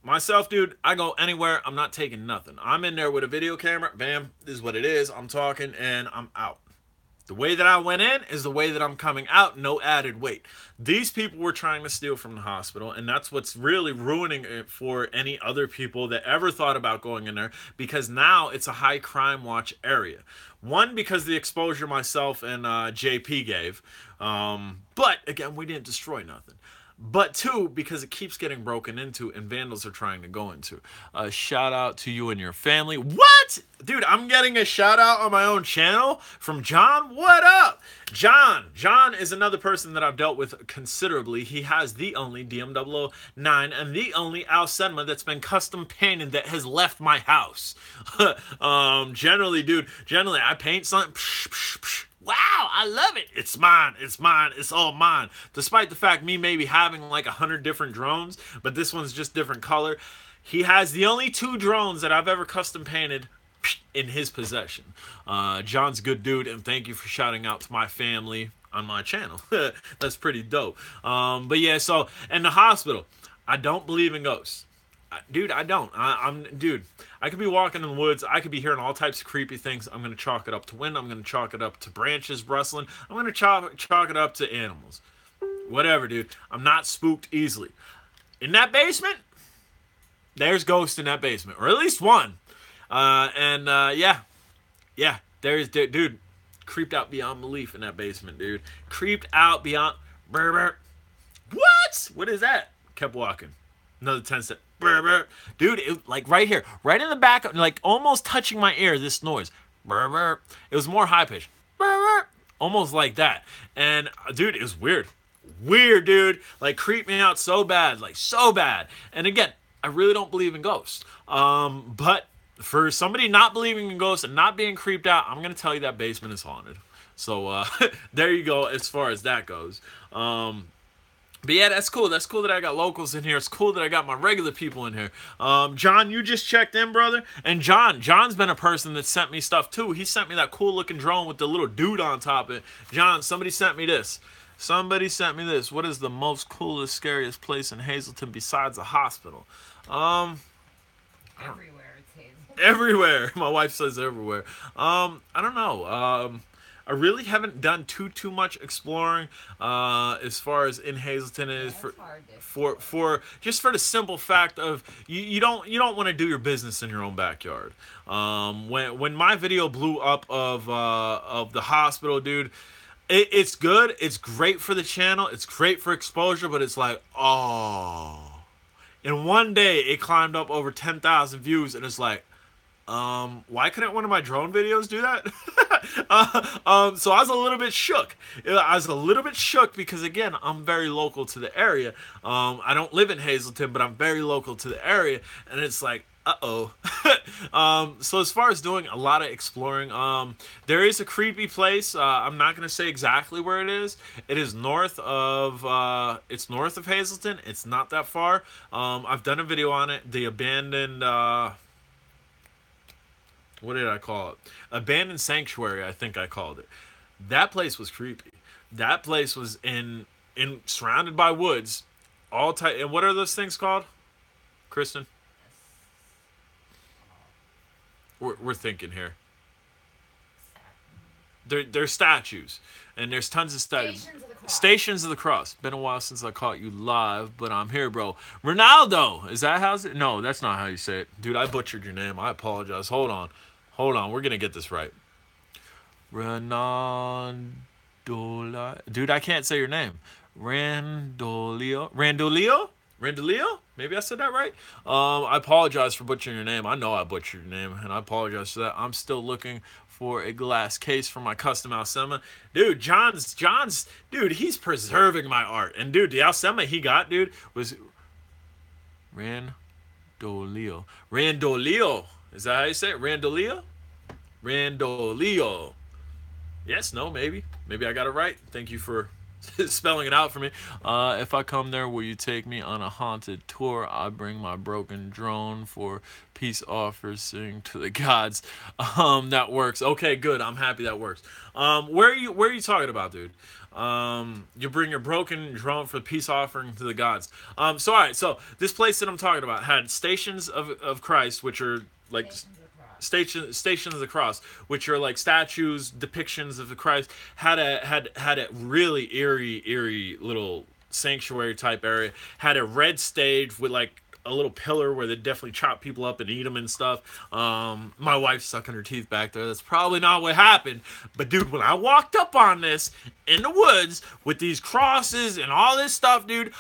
Myself, dude, I go anywhere. I'm not taking nothing. I'm in there with a video camera. Bam, this is what it is. I'm talking and I'm out. The way that I went in is the way that I'm coming out, no added weight. These people were trying to steal from the hospital, and that's what's really ruining it for any other people that ever thought about going in there, because now it's a high crime watch area. One, because the exposure myself and JP gave, but again, we didn't destroy nothing. But 2, because it keeps getting broken into and vandals are trying to go into. Shout out to you and your family. What? Dude, I'm getting a shout out on my own channel from John. What up? John is another person that I've dealt with considerably. He has the only DM009 and the only Al Senma that's been custom painted that has left my house. Generally, I paint something. Wow, I love it. It's mine. It's all mine. Despite the fact me maybe having like 100 different drones, but this one's just different color. He has the only 2 drones that I've ever custom painted in his possession. John's a good dude, and thank you for shouting out to my family on my channel. That's pretty dope. But yeah, so in the hospital, I don't believe in ghosts. Dude, I don't. Dude, I could be walking in the woods. I could be hearing all types of creepy things. I'm going to chalk it up to wind. I'm going to chalk it up to branches rustling. I'm going to chalk it up to animals. Whatever, dude. I'm not spooked easily. In that basement, there's ghosts in that basement. Or at least one. Yeah, dude, creeped out beyond belief in that basement, dude. Creeped out beyond... What? What is that? Kept walking. Another 10 steps. Dude, it, like right here, right in the back, like almost touching my ear, this noise. It was more high pitched. Almost like that. And dude, it was weird. Weird, dude. Like creeped me out so bad. Like so bad. And again, I really don't believe in ghosts. But for somebody not believing in ghosts and not being creeped out, I'm going to tell you that basement is haunted. So there you go as far as that goes. But yeah, that's cool. That's cool that I got locals in here. It's cool that I got my regular people in here. John, you just checked in, brother. And John's been a person that sent me stuff too. He sent me that cool looking drone with the little dude on top of it. John, somebody sent me this. What is the most coolest, scariest place in Hazleton besides a hospital? Everywhere it's Hazleton. Everywhere. My wife says everywhere. I don't know. I really haven't done too much exploring as far as in Hazleton is for just for the simple fact of you don't want to do your business in your own backyard. When my video blew up of the hospital, dude, it's good. It's great for the channel. It's great for exposure, but it's like, oh, in one day it climbed up over 10,000 views, and it's like, why couldn't one of my drone videos do that? So I was a little bit shook. Because again, I'm very local to the area. I don't live in Hazleton, but I'm very local to the area, and it's like, uh-oh. So as far as doing a lot of exploring, there is a creepy place. I'm not going to say exactly where it is. It is north of Hazleton. It's not that far. I've done a video on it. The abandoned, what did I call it? Abandoned sanctuary, I think I called it. That place was creepy. That place was in surrounded by woods, all tight. And what are those things called, Kristen? We're thinking here. They're statues, and there's tons of statues. Stations of the Cross. Been a while since I caught you live, but I'm here, bro. Ronaldo, is that how it? No, that's not how you say it, dude. I butchered your name. I apologize. Hold on. We're gonna get this right. Ronaldo, dude. I can't say your name. Randolio? Maybe I said that right. I apologize for butchering your name. I know I butchered your name, and I apologize for that. I'm still looking for a glass case for my custom Alcema. Dude, dude, he's preserving my art. And dude, the Alcema he got, dude, was Randolio. Randolio. Is that how you say it? Randolio? Randolio. Yes, no, maybe. Maybe I got it right. Thank you for spelling it out for me. If I come there, will you take me on a haunted tour? I bring my broken drone for peace offering to the gods. That works. Okay, good. I'm happy that works. Where are you talking about, dude? You bring your broken drone for peace offering to the gods. So all right, so this place that I'm talking about had stations of Christ, which are like stations of the cross, which are like statues, depictions of the Christ. Had a really eerie little sanctuary type area. Had a red stage with like a little pillar where they definitely chop people up and eat them and stuff. My wife's sucking her teeth back there. That's probably not what happened. But dude, when I walked up on this in the woods with these crosses and all this stuff, dude,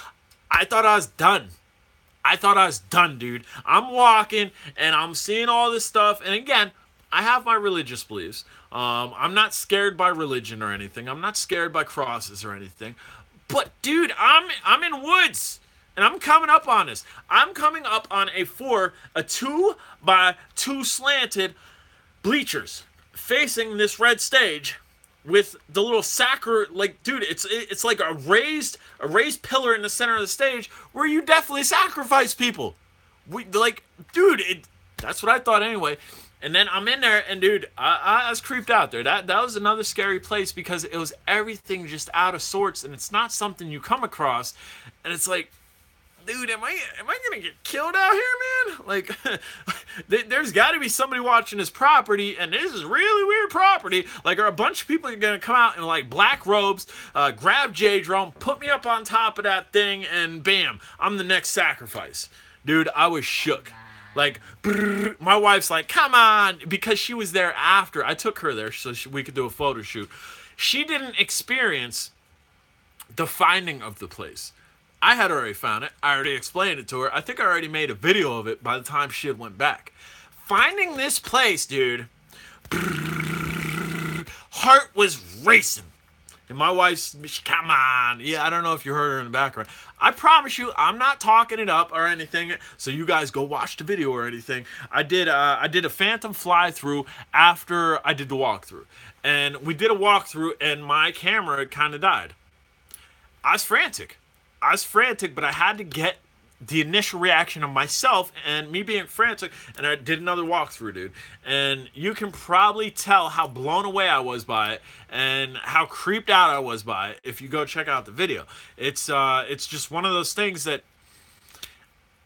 I thought I was done. Dude. I'm walking and I'm seeing all this stuff. And again, I have my religious beliefs. I'm not scared by religion or anything. I'm not scared by crosses or anything. But dude, I'm in woods and I'm coming up on this. I'm coming up on a 2x2 slanted bleachers facing this red stage with the little like, dude, it's like a raised pillar in the center of the stage where you definitely sacrifice people. That's what I thought anyway. And then I'm in there, and dude, I was creeped out there. That was another scary place because it was everything just out of sorts, and it's not something you come across, and it's like, dude, am I gonna get killed out here, man? Like, there's got to be somebody watching this property, and this is really weird property. Like, are a bunch of people gonna come out in like black robes, grab J drone, put me up on top of that thing, and bam, I'm the next sacrifice, dude. I was shook. Like, brrr, my wife's like, come on, because she was there after. I took her there so we could do a photo shoot. She didn't experience the finding of the place. I had already found it. I already explained it to her. I think I already made a video of it by the time she had went back. Finding this place, dude, heart was racing. And my wife's, come on. Yeah, I don't know if you heard her in the background. I promise you, I'm not talking it up or anything, so you guys go watch the video or anything. I did a phantom fly-through after I did the walkthrough. And we did a walkthrough, and my camera kind of died. I was frantic, but I had to get the initial reaction of myself and me being frantic, and I did another walkthrough, dude. And you can probably tell how blown away I was by it and how creeped out I was by it if you go check out the video. It's just one of those things that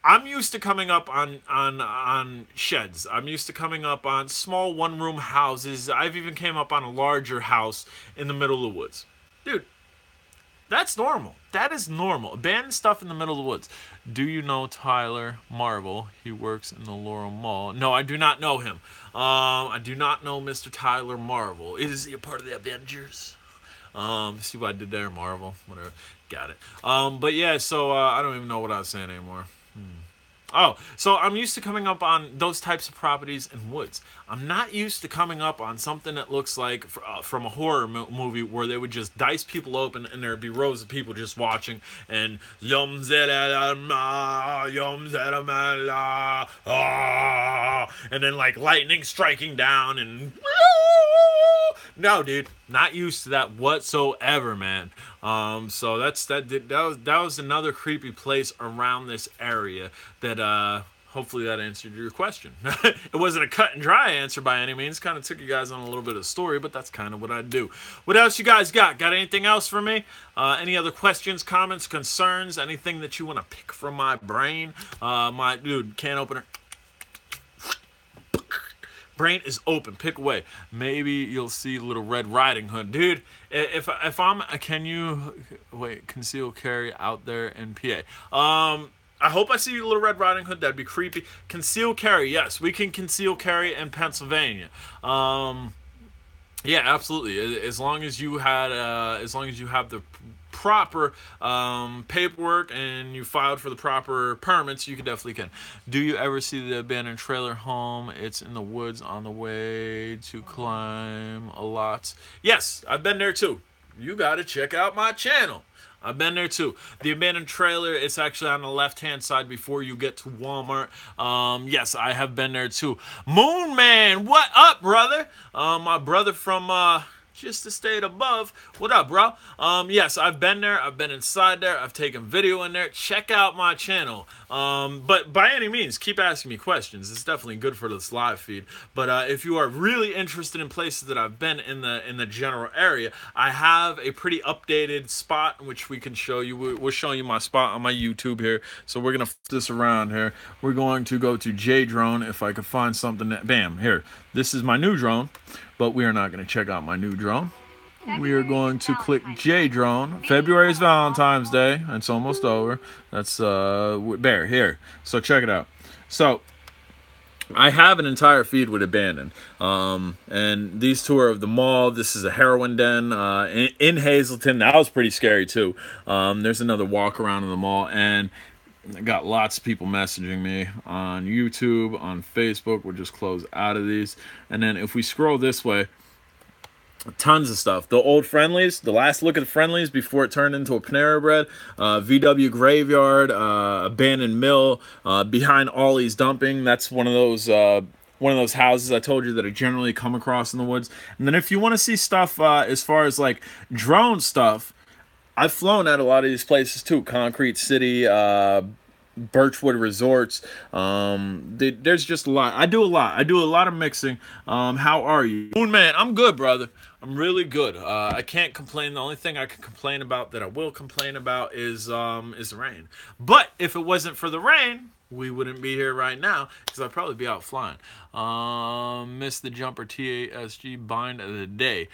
I'm used to coming up on sheds. I'm used to coming up on small one-room houses. I've even came up on a larger house in the middle of the woods. Dude, that's normal. That is normal. Abandoned stuff in the middle of the woods. Do you know Tyler Marvel? He works in the Laurel Mall. No, I do not know him. I do not know Mr. Tyler Marvel. Is he a part of the Avengers? See what I did there? Marvel. Whatever. Got it. But yeah, so I don't even know what I was saying anymore. Oh, so I'm used to coming up on those types of properties in woods. I'm not used to coming up on something that looks like from a horror movie where they would just dice people open and there'd be rows of people just watching and and then like lightning striking down and no, dude, not used to that whatsoever, man. So that was another creepy place around this area that hopefully that answered your question. It wasn't a cut and dry answer by any means. Kind of took you guys on a little bit of the story, but that's kind of what I do. What else you guys got? Got anything else for me? Any other questions, comments, concerns? Anything that you want to pick from my brain? My dude, can opener. Brain is open. Pick away. Maybe you'll see Little Red Riding Hood, dude. If I'm, can you wait? Conceal carry out there in PA. I hope I see Little Red Riding Hood. That'd be creepy. Conceal carry. Yes, we can conceal carry in Pennsylvania. Yeah, absolutely. As long as you have the proper paperwork and you filed for the proper permits, you can. Do you ever see the abandoned trailer home? It's in the woods on the way to climb a lot. Yes, I've been there too. You got to check out my channel. I've been there too. The abandoned trailer, it's actually on the left-hand side before you get to Walmart. Yes, I have been there too. Moon Man, what up, brother? My brother from just the state above. What up, bro? Yes, I've been there. I've been inside there. I've taken video in there. Check out my channel. But by any means, keep asking me questions. It's definitely good for this live feed. But if you are really interested in places that I've been in the general area, I have a pretty updated spot which we can show you. We're showing you my spot on my YouTube here. So we're gonna flip this around here. We're going to go to J Drone if I could find something that, bam, here. This is my new drone. But we are not going to check out my new drone. We are going to click J Drone. February is Valentine's Day. It's almost over. That's Bear here. So check it out. So I have an entire feed with abandoned. And these two are of the mall. This is a heroin den in Hazleton. That was pretty scary too. There's another walk around in the mall, and I got lots of people messaging me on YouTube, on Facebook. We'll just close out of these. And then if we scroll this way, tons of stuff. The old Friendlies, the last look at the Friendlies before it turned into a Panera Bread, VW Graveyard, Abandoned Mill, behind Ollie's Dumping. That's one of those houses I told you that I generally come across in the woods. And then if you want to see stuff as far as like drone stuff, I've flown at a lot of these places too. Concrete City, Birchwood Resorts. There's just a lot. I do a lot of mixing. How are you? Moon Man, I'm good, brother. I'm really good. I can't complain. The only thing I can complain about that I will complain about is the rain. But if it wasn't for the rain, we wouldn't be here right now because I'd probably be out flying. Miss the jumper TASG bind of the day.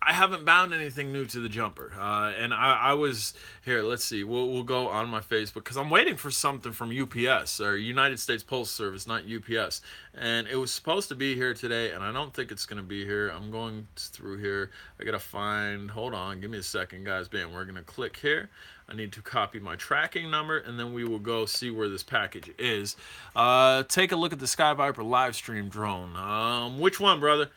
I haven't bound anything new to the jumper, and I was here. Let's see. We'll go on my Facebook because I'm waiting for something from UPS or United States Postal Service, not UPS. And it was supposed to be here today, and I don't think it's gonna be here. I'm going through here. I gotta find. Hold on. Give me a second, guys. Bam. We're gonna click here. I need to copy my tracking number, and then we will go see where this package is. Take a look at the Sky Viper live stream drone. Which one, brother?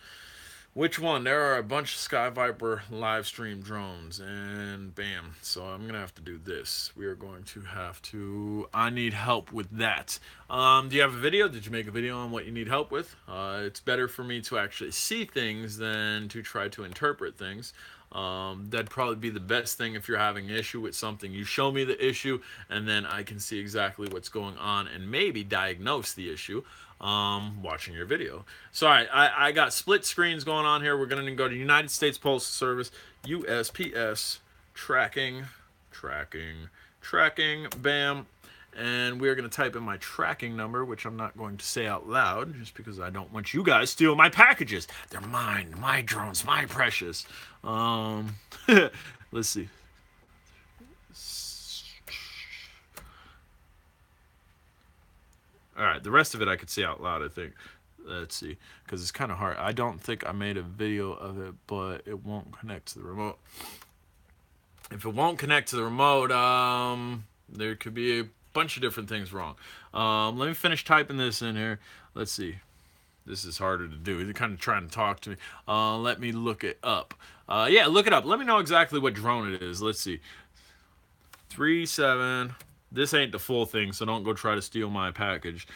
Which one? There are a bunch of Sky Viper live stream drones, and bam. So I'm going to have to do this. We are going to have to... I need help with that. Do you have a video? Did you make a video on what you need help with? It's better for me to actually see things than to try to interpret things. That'd probably be the best thing if you're having an issue with something. You show me the issue, and then I can see exactly what's going on and maybe diagnose the issue watching your video. So I got split screens going on here. We're going to go to United States Postal Service, USPS, tracking, bam. And we're going to type in my tracking number, which I'm not going to say out loud, just because I don't want you guys to steal my packages. They're mine, my drones, my precious. Let's see. All right, the rest of it I could say out loud, I think. Let's see, because it's kind of hard. I don't think I made a video of it, but it won't connect to the remote. If it won't connect to the remote, there could be a bunch of different things wrong. Let me finish typing this in here. Let's see. This is harder to do. They're kind of trying to talk to me. Let me look it up. Yeah, look it up. Let me know exactly what drone it is. Let's see. 37. This ain't the full thing, so don't go try to steal my package.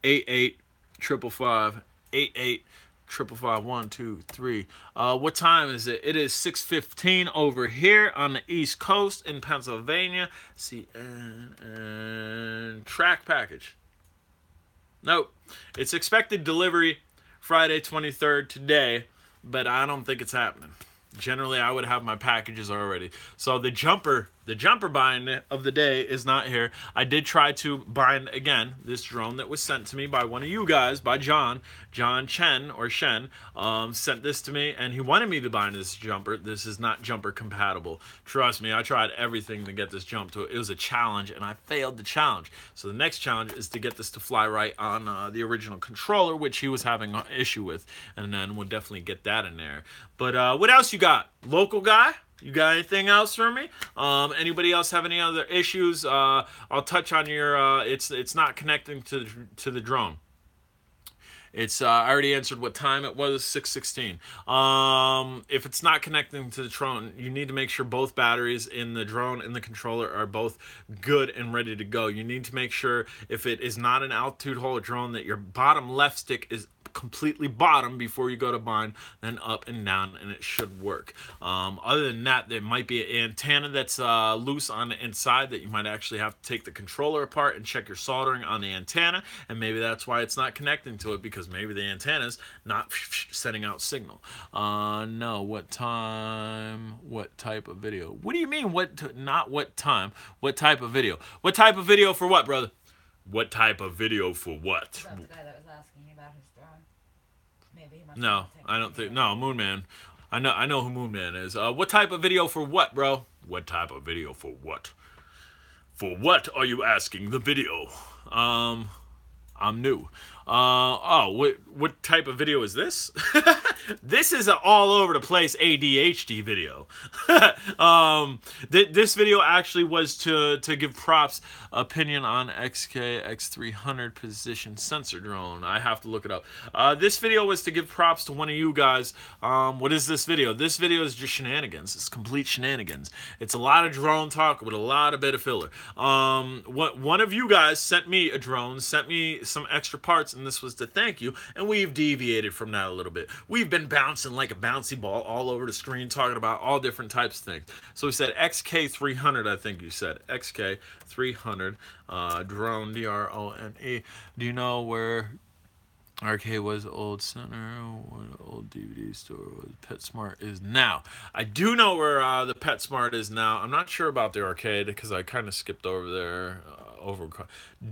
88 555 88 555 123. What time is it? It is 6:15 over here on the East Coast in Pennsylvania. See, and track package. Nope. It's expected delivery Friday 23rd today, but I don't think it's happening. Generally, I would have my packages already. So the jumper bind of the day is not here. I did try to bind again this drone that was sent to me by one of you guys, by John Chen or Shen, sent this to me, and he wanted me to bind this jumper. This is not jumper compatible. Trust me, I tried everything to get this jump to it. It was a challenge, and I failed the challenge. So the next challenge is to get this to fly right on the original controller, which he was having an issue with, and then we'll definitely get that in there. But what else you got? Local guy? You got anything else for me? Anybody else have any other issues? I'll touch on your. It's not connecting to the drone. It's I already answered what time it was. 6:16. If it's not connecting to the drone, you need to make sure both batteries in the drone and the controller are both good and ready to go. You need to make sure if it is not an altitude hold drone that your bottom left stick is completely bottom before you go to bind, then up and down, and it should work. Other than that, there might be an antenna that's loose on the inside that you might actually have to take the controller apart and check your soldering on the antenna, and maybe that's why it's not connecting to it, because maybe the antenna's not sending out signal. No, what time? What type of video? What do you mean, not what time? What type of video? What type of video for what, brother? What type of video for what? That's the guy that was asking you about his drone. Maybe he must No, I don't think. No, Moon Man. I know who Moon Man is. What type of video for what, bro? What type of video for what? For what are you asking the video? I'm new. What type of video is this? This is an all over the place ADHD video. This video actually was to give props opinion on XK-X300 position sensor drone. I have to look it up. This video was to give props to one of you guys. What is this video? This video is just shenanigans. It's complete shenanigans. It's a lot of drone talk with a lot of bit of filler. One of you guys sent me a drone, sent me some extra parts, and this was to thank you, and we've deviated from that a little bit. We've been bouncing like a bouncy ball all over the screen, talking about all different types of things. So we said XK300, I think you said. XK300, drone, D-R-O-N-E. Do you know where Arcade was old center, where the old DVD store was PetSmart is now? I do know where the PetSmart is now. I'm not sure about the arcade because I kind of skipped over there.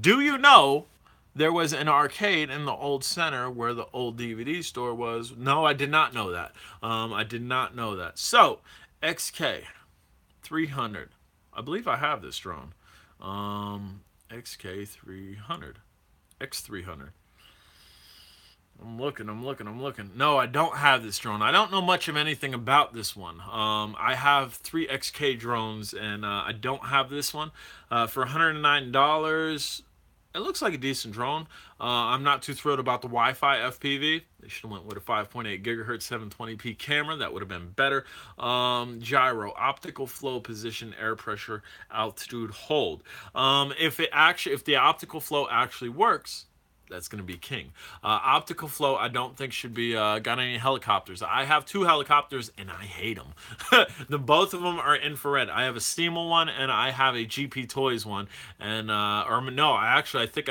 Do you know there was an arcade in the old center where the old DVD store was? No, I did not know that. I did not know that. So, XK300. I believe I have this drone. XK300. X300. I'm looking. No, I don't have this drone. I don't know much of anything about this one. I have 3 XK drones, and I don't have this one. For $109, it looks like a decent drone. I'm not too thrilled about the Wi-Fi FPV. They should have went with a 5.8 gigahertz 720p camera. That would have been better. Gyro, optical flow, position, air pressure, altitude hold. If the optical flow actually works, that's going to be king. Optical flow, I don't think should be got any helicopters. I have 2 helicopters, and I hate them. Both of them are infrared. I have a Steamer one, and I have a GP Toys one. And I think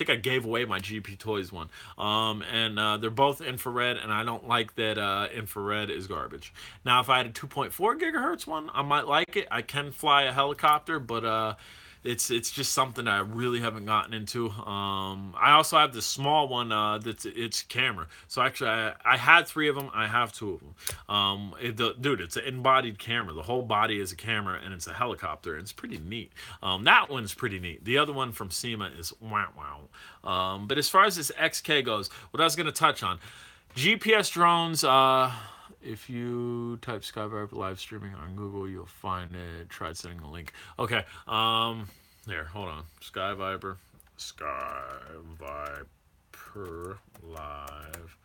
I gave away my GP Toys one. They're both infrared, and I don't like that infrared is garbage. Now, if I had a 2.4 gigahertz one, I might like it. I can fly a helicopter, but it's just something I really haven't gotten into. I also have the small one it's camera. So actually, I had 3 of them. I have 2 of them. Dude, it's an embodied camera. The whole body is a camera, and it's a helicopter. It's pretty neat. That one's pretty neat. The other one from SEMA is wow. But as far as this XK goes, what I was going to touch on, GPS drones. If you type Skyviper live streaming on Google, you'll find it. Tried sending the link. Okay. Here, hold on. Skyviper live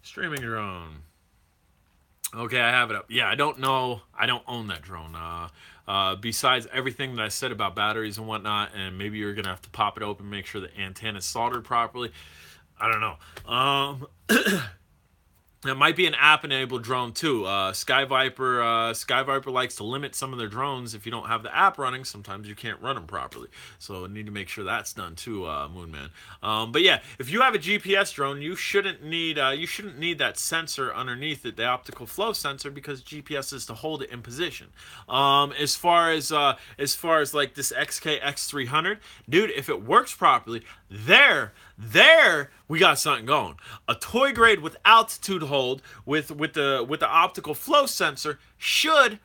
streaming drone. Okay, I have it up. Yeah, I don't know. I don't own that drone. Besides everything that I said about batteries and whatnot, and maybe you're gonna have to pop it open, make sure the antenna's soldered properly. I don't know. It might be an app-enabled drone too. Sky Viper likes to limit some of their drones. If you don't have the app running, sometimes you can't run them properly. So I need to make sure that's done too, Moonman. But yeah, if you have a GPS drone, you shouldn't need that sensor underneath it, the optical flow sensor, because GPS is to hold it in position. As far as like this XK X300, dude, if it works properly, there we got something going. A toy grade with altitude hold with the optical flow sensor should,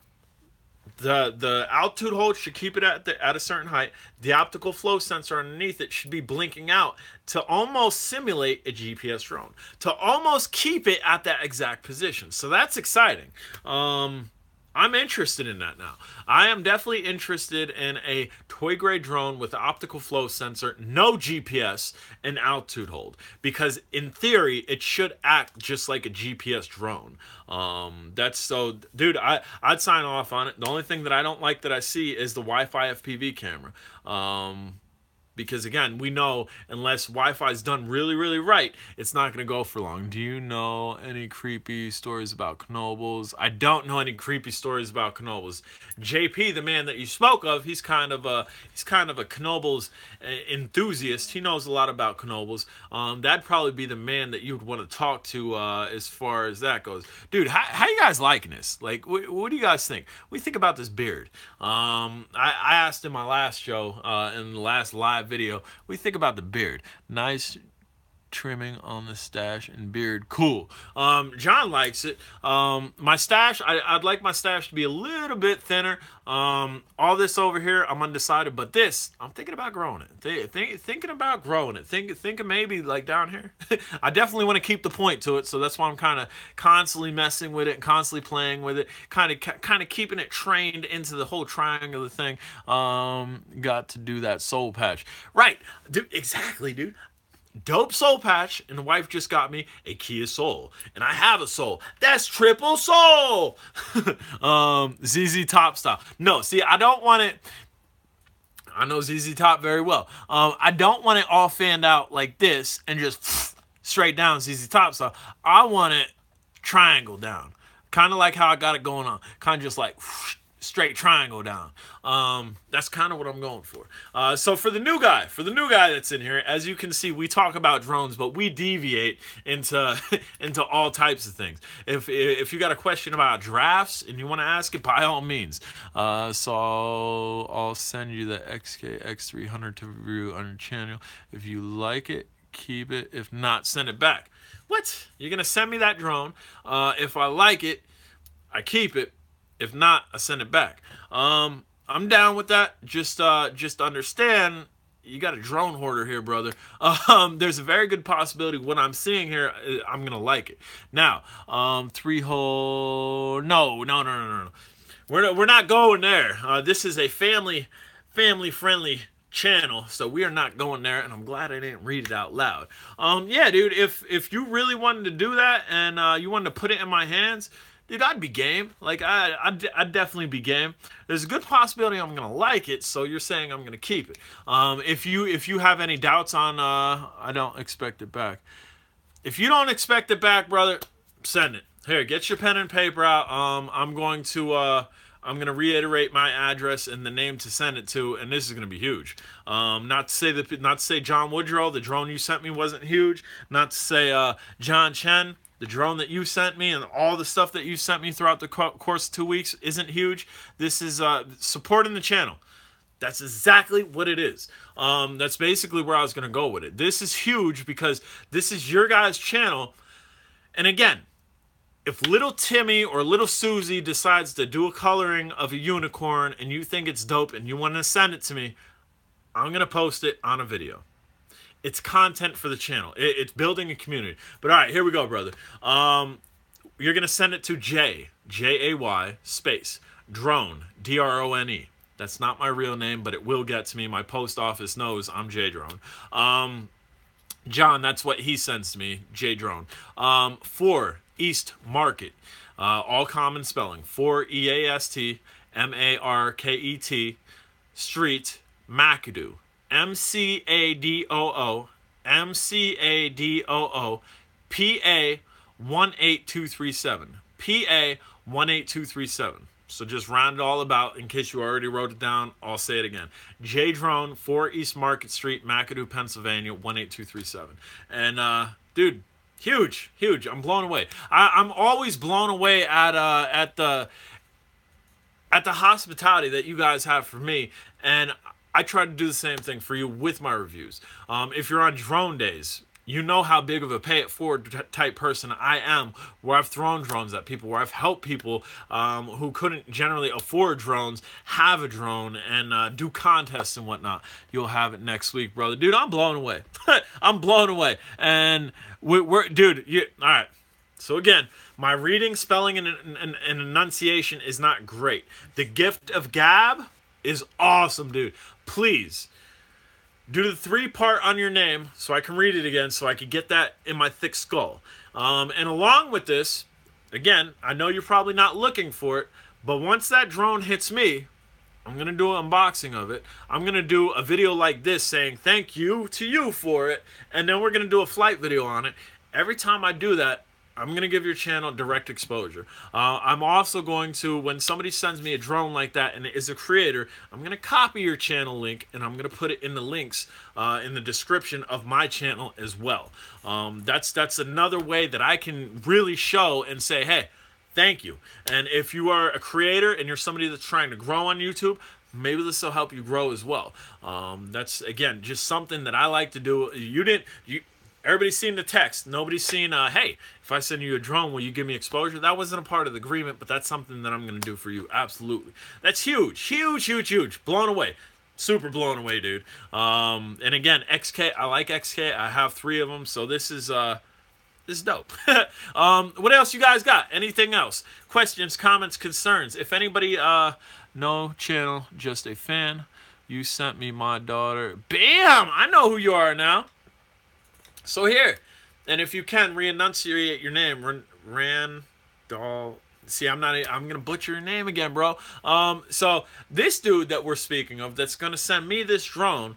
the altitude hold should keep it at a certain height. The optical flow sensor underneath it should be blinking out to almost simulate a GPS drone, to almost keep it at that exact position. So that's exciting. I'm interested in that now. I am definitely interested in a toy grade drone with an optical flow sensor, no GPS, and altitude hold. Because in theory, it should act just like a GPS drone. That's so, dude, I'd sign off on it. The only thing that I don't like that I see is the Wi-Fi FPV camera. Because again, we know unless Wi-Fi is done really, really right, it's not going to go for long. Do you know any creepy stories about Knobles? I don't know any creepy stories about Knobles. JP, the man that you spoke of, he's kind of a Knobles enthusiast. He knows a lot about Knobles. That'd probably be the man that you'd want to talk to as far as that goes. Dude, how you guys liking this? Like, what do you guys think? What do you think about this beard? I asked in my last show, in the last live video, what do you think about the beard? Nice trimming on the stash and beard. Cool. John likes it. My stash, I'd like my stash to be a little bit thinner. All this over here, I'm undecided, but this, I'm thinking about growing it. Thinking about growing it. Thinking maybe like down here. I definitely want to keep the point to it, so that's why I'm kind of constantly messing with it, constantly playing with it, kind of keeping it trained into the whole triangular thing. Got to do that soul patch. Right. Dude, exactly, dude. Dope soul patch, and the wife just got me a Kia Soul, and I have a Soul. That's triple soul. ZZ Top style. No, see, I don't want it. I know ZZ Top very well. I don't want it all fanned out like this and just straight down ZZ Top style. I want it triangle down, kind of like how I got it going on. Kind of just like straight triangle down. That's kind of what I'm going for. So for the new guy that's in here, as you can see, we talk about drones, but we deviate into into all types of things. If you got a question about drafts and you want to ask it, by all means. So I'll send you the XK X300 to review on your channel. If you like it, keep it. If not, send it back. What? You're gonna send me that drone? If I like it, I keep it. If not, I send it back. I'm down with that. Just understand, you got a drone hoarder here, brother. There's a very good possibility what I'm seeing here, I'm gonna like it. Now, 3-hole. No. We're not going there. This is a family friendly channel, so we are not going there, and I'm glad I didn't read it out loud. Yeah, dude, if you really wanted to do that and you wanted to put it in my hands, dude, I'd be game. Like, I'd definitely be game. There's a good possibility I'm gonna like it, so you're saying I'm gonna keep it. If you have any doubts on, I don't expect it back. If you don't expect it back, brother, send it. Here, get your pen and paper out. I'm gonna reiterate my address and the name to send it to, and this is gonna be huge. Not to say John Woodrow, the drone you sent me wasn't huge. Not to say John Chen, the drone that you sent me, and all the stuff that you sent me throughout the course of 2 weeks isn't huge. This is supporting the channel. That's exactly what it is. That's basically where I was going to go with it. This is huge because this is your guys' channel. And again, if little Timmy or little Susie decides to do a coloring of a unicorn and you think it's dope and you want to send it to me, I'm going to post it on a video. It's content for the channel. It's building a community. But all right, here we go, brother. You're going to send it to J-A-Y, space, drone, D-R-O-N-E. That's not my real name, but it will get to me. My post office knows I'm J-Drone. John, that's what he sends to me, J-Drone. 4, East Market. All common spelling. 4, E-A-S-T, M-A-R-K-E-T, Street, McAdoo. M-C-A-D-O-O, M-C-A-D-O-O, P-A, 18237. PA 18237. So just round it all about in case you already wrote it down. I'll say it again. J Drone, 4 East Market Street, McAdoo, Pennsylvania, 18237. And dude, huge. I'm blown away. I'm always blown away at the hospitality that you guys have for me, and I try to do the same thing for you with my reviews. If you're on drone days, you know how big of a pay it forward type person I am, where I've thrown drones at people, where I've helped people who couldn't generally afford drones have a drone and do contests and whatnot. You'll have it next week, brother. Dude, I'm blown away. I'm blown away. And we're dude, all right. So again, my reading, spelling, and enunciation is not great. The gift of gab is awesome, dude. Please do the 3-part on your name so I can read it again, so I can get that in my thick skull. And along with this, again, I know you're probably not looking for it, but once that drone hits me, I'm going to do an unboxing of it. I'm going to do a video like this saying thank you to you for it, and then we're going to do a flight video on it. Every time I do that, I'm going to give your channel direct exposure. I'm also going to, when somebody sends me a drone like that and is a creator, I'm going to copy your channel link and I'm going to put it in the links in the description of my channel as well. That's another way that I can really show and say, hey, thank you. And if you are a creator and you're somebody that's trying to grow on YouTube, maybe this will help you grow as well. That's, again, just something that I like to do. Everybody's seen the text. Nobody's seen, hey, if I send you a drone, will you give me exposure? That wasn't a part of the agreement, but that's something that I'm going to do for you. Absolutely. That's huge. Blown away. Super blown away, dude. And again, XK, I like XK. I have 3 of them, so this is dope. What else you guys got? Anything else? Questions, comments, concerns? If anybody, no channel, just a fan. You sent me my daughter. Bam! I know who you are now. So here, and if you can, re-enunciate your name, Randall. See, I'm gonna butcher your name again, bro. So this dude that we're speaking of, that's gonna send me this drone,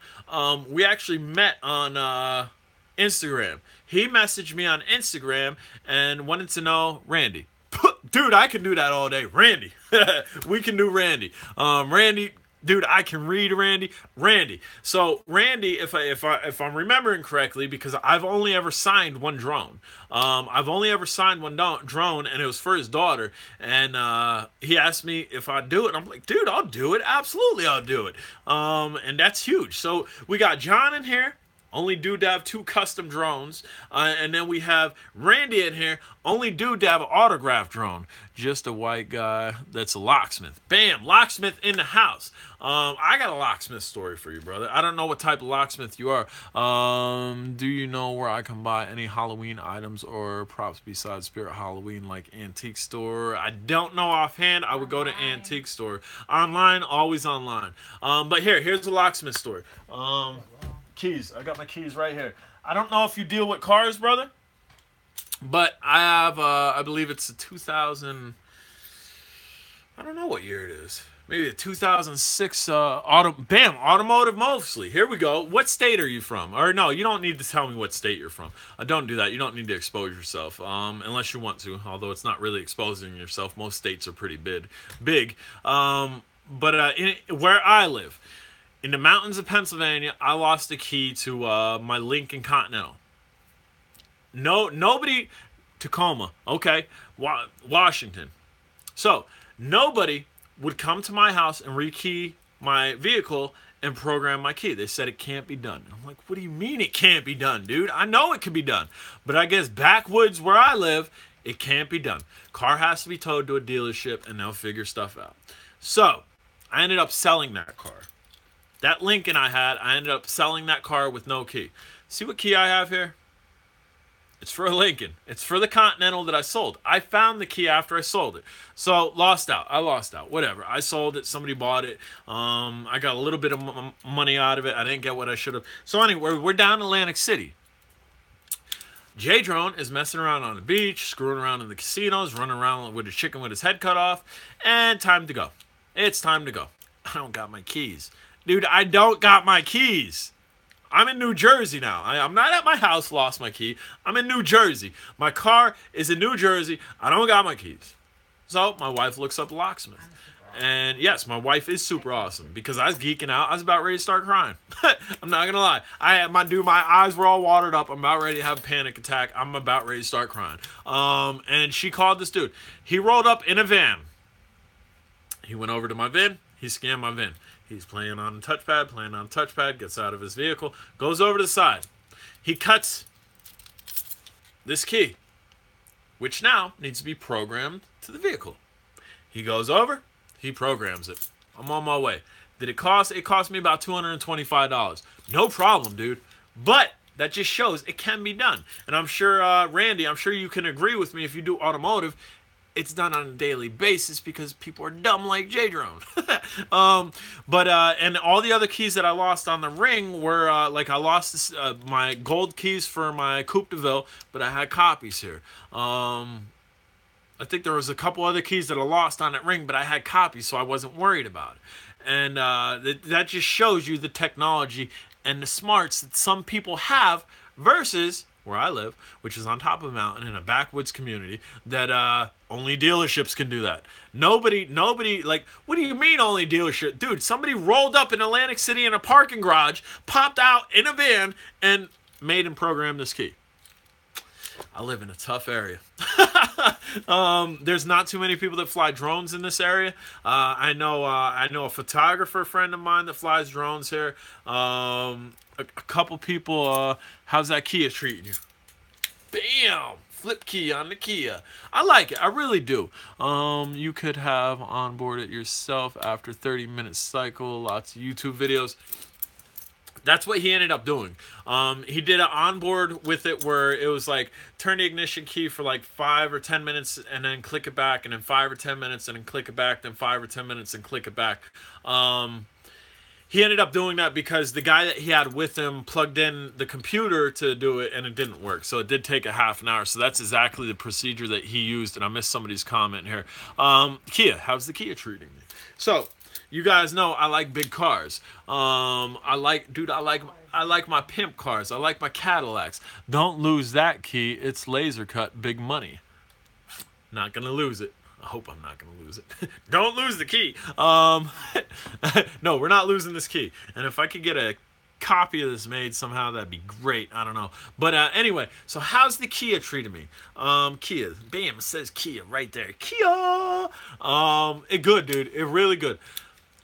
we actually met on Instagram. He messaged me on Instagram and wanted to know Randy. Dude, I can do that all day. Randy, we can do Randy. Randy. Dude, I can read Randy. So Randy, if I'm remembering correctly, because I've only ever signed one drone. I've only ever signed one drone, and it was for his daughter. And he asked me if I'd do it. And I'm like, dude, I'll do it. Absolutely, I'll do it. And that's huge. So we got John in here. Only dude to have 2 custom drones. And then we have Randy in here. Only dude to have an autograph drone. Just a white guy that's a locksmith. Bam! Locksmith in the house. I got a locksmith story for you, brother. I don't know what type of locksmith you are. Do you know where I can buy any Halloween items or props besides Spirit Halloween, like antique store? I don't know offhand. I would go to antique store. Online, always online. But here's the locksmith story. Keys. I got my keys right here. I don't know if you deal with cars, brother, but I have, I believe it's a 2000, I don't know what year it is. Maybe a 2006 automotive mostly. Here we go. What state are you from? Or no, you don't need to tell me what state you're from. Don't do that. You don't need to expose yourself unless you want to, although it's not really exposing yourself. Most states are pretty big. But where I live, in the mountains of Pennsylvania, I lost the key to my Lincoln Continental. Nobody, Tacoma, okay, Washington. So, nobody would come to my house and rekey my vehicle and program my key. They said it can't be done. I'm like, what do you mean it can't be done, dude? I know it can be done. But I guess backwoods where I live, it can't be done. Car has to be towed to a dealership and they'll figure stuff out. So, I ended up selling that car. That Lincoln I ended up selling that car with no key. See what key I have here? It's for a Lincoln. It's for the Continental that I sold. I found the key after I sold it. So, lost out. I lost out. Whatever. I sold it. Somebody bought it. I got a little bit of money out of it. I didn't get what I should have. So, anyway, we're down in Atlantic City. J-Drone is messing around on the beach, screwing around in the casinos, running around with a chicken with his head cut off, and time to go. It's time to go. I don't got my keys. Dude, I don't got my keys. I'm in New Jersey now. I'm not at my house, lost my key. I'm in New Jersey. My car is in New Jersey. I don't got my keys. So my wife looks up locksmith. And yes, my wife is super awesome because I was geeking out. I was about ready to start crying. I'm not gonna lie. My eyes were all watered up. I'm about ready to have a panic attack. I'm about ready to start crying. And she called this dude. He rolled up in a van. He went over to my VIN. He scanned my VIN. He's playing on the touchpad, gets out of his vehicle, goes over to the side. He cuts this key, which now needs to be programmed to the vehicle. He goes over. He programs it. I'm on my way. Did it cost? It cost me about $225. No problem, dude. But that just shows it can be done. And I'm sure, Randy, I'm sure you can agree with me if you do automotive. It's done on a daily basis because people are dumb like J-Drone. And all the other keys that I lost on the ring were, like I lost my gold keys for my Coupe de Ville, but I had copies here. I think there was a couple other keys that I lost on that ring, but I had copies, so I wasn't worried about it. And that just shows you the technology and the smarts that some people have versus where I live, which is on top of a mountain in a backwoods community, that only dealerships can do that. Nobody, like, what do you mean only dealership? Dude, somebody rolled up in Atlantic City in a parking garage, popped out in a van, and made and programmed this key. I live in a tough area. There's not too many people that fly drones in this area. I know a photographer friend of mine that flies drones here. A couple people. How's that Kia treating you? Bam! Flip key on the Kia. I like it. I really do. You could have onboard it yourself after 30-minute cycle. Lots of YouTube videos. That's what he ended up doing. He did an onboard with it where it was like turn the ignition key for like 5 or 10 minutes and then click it back, and then 5 or 10 minutes and then click it back, then 5 or 10 minutes and click it back. He ended up doing that because the guy that he had with him plugged in the computer to do it and it didn't work. So it did take a half an hour. So that's exactly the procedure that he used. And I missed somebody's comment here. Kia, how's the Kia treating me? So you guys know I like big cars. I like my pimp cars. I like my Cadillacs. Don't lose that key. It's laser cut big money. Not gonna lose it. I hope I'm not gonna lose it. Don't lose the key. No, we're not losing this key. And if I could get a copy of this made somehow, that'd be great. I don't know. But anyway, so how's the Kia treating me? Kia. Bam, it says Kia right there. Kia. It good, dude. It really good.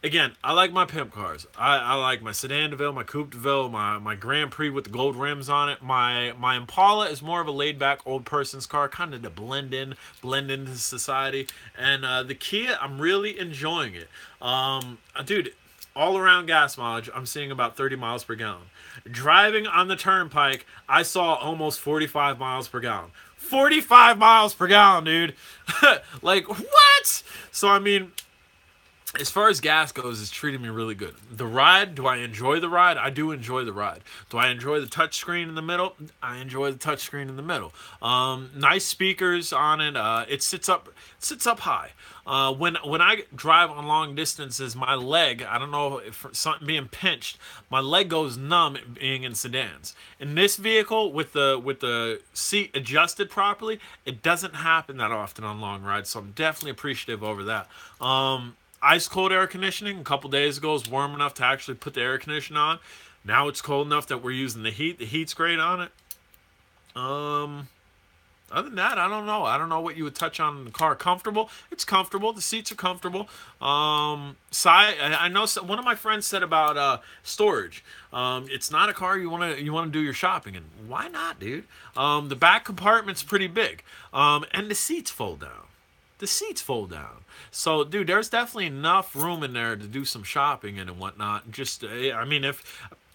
Again, I like my pimp cars. I like my Sedan DeVille, my Coupe DeVille, my Grand Prix with the gold rims on it. My Impala is more of a laid-back old person's car, kind of to blend into society. And the Kia, I'm really enjoying it. Dude, all-around gas mileage, I'm seeing about 30 miles per gallon. Driving on the turnpike, I saw almost 45 miles per gallon. 45 miles per gallon, dude. Like, what? So, I mean, as far as gas goes, it's treating me really good. The ride, do I enjoy the ride? I do enjoy the ride. Do I enjoy the touchscreen in the middle? I enjoy the touchscreen in the middle. Nice speakers on it. It sits up high. When I drive on long distances, my leg, I don't know if something being pinched, my leg goes numb being in sedans. In this vehicle, with the seat adjusted properly, it doesn't happen that often on long rides, so I'm definitely appreciative over that. Ice cold air conditioning. A couple days ago, it was warm enough to actually put the air conditioner on. Now it's cold enough that we're using the heat. The heat's great on it. Other than that, I don't know. I don't know what you would touch on in the car. Comfortable? It's comfortable. The seats are comfortable. I know one of my friends said about storage. It's not a car you want to do your shopping in. Why not, dude? The back compartment's pretty big, and the seats fold down. The seats fold down. So, dude, there's definitely enough room in there to do some shopping and whatnot. Just, I mean,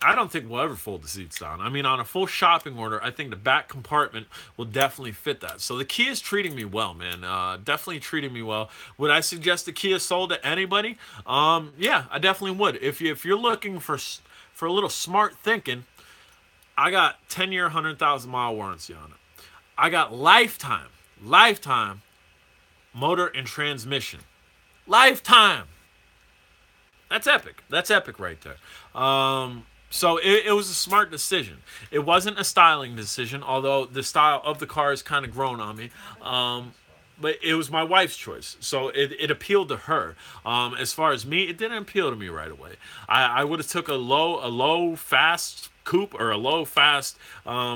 I don't think we'll ever fold the seats down. I mean, on a full shopping order, I think the back compartment will definitely fit that. So the Kia is treating me well, man. Definitely treating me well. Would I suggest the Kia sold to anybody? Yeah, I definitely would. If you're looking for a little smart thinking, I got 10-year, 100,000-mile warranty on it. I got lifetime motor and transmission. Lifetime. That's epic. That's epic right there. So it was a smart decision. It wasn't a styling decision, although the style of the car has kind of grown on me. But it was my wife's choice, so it appealed to her. As far as me, it didn't appeal to me right away. I would have took a low fast coupe or a low fast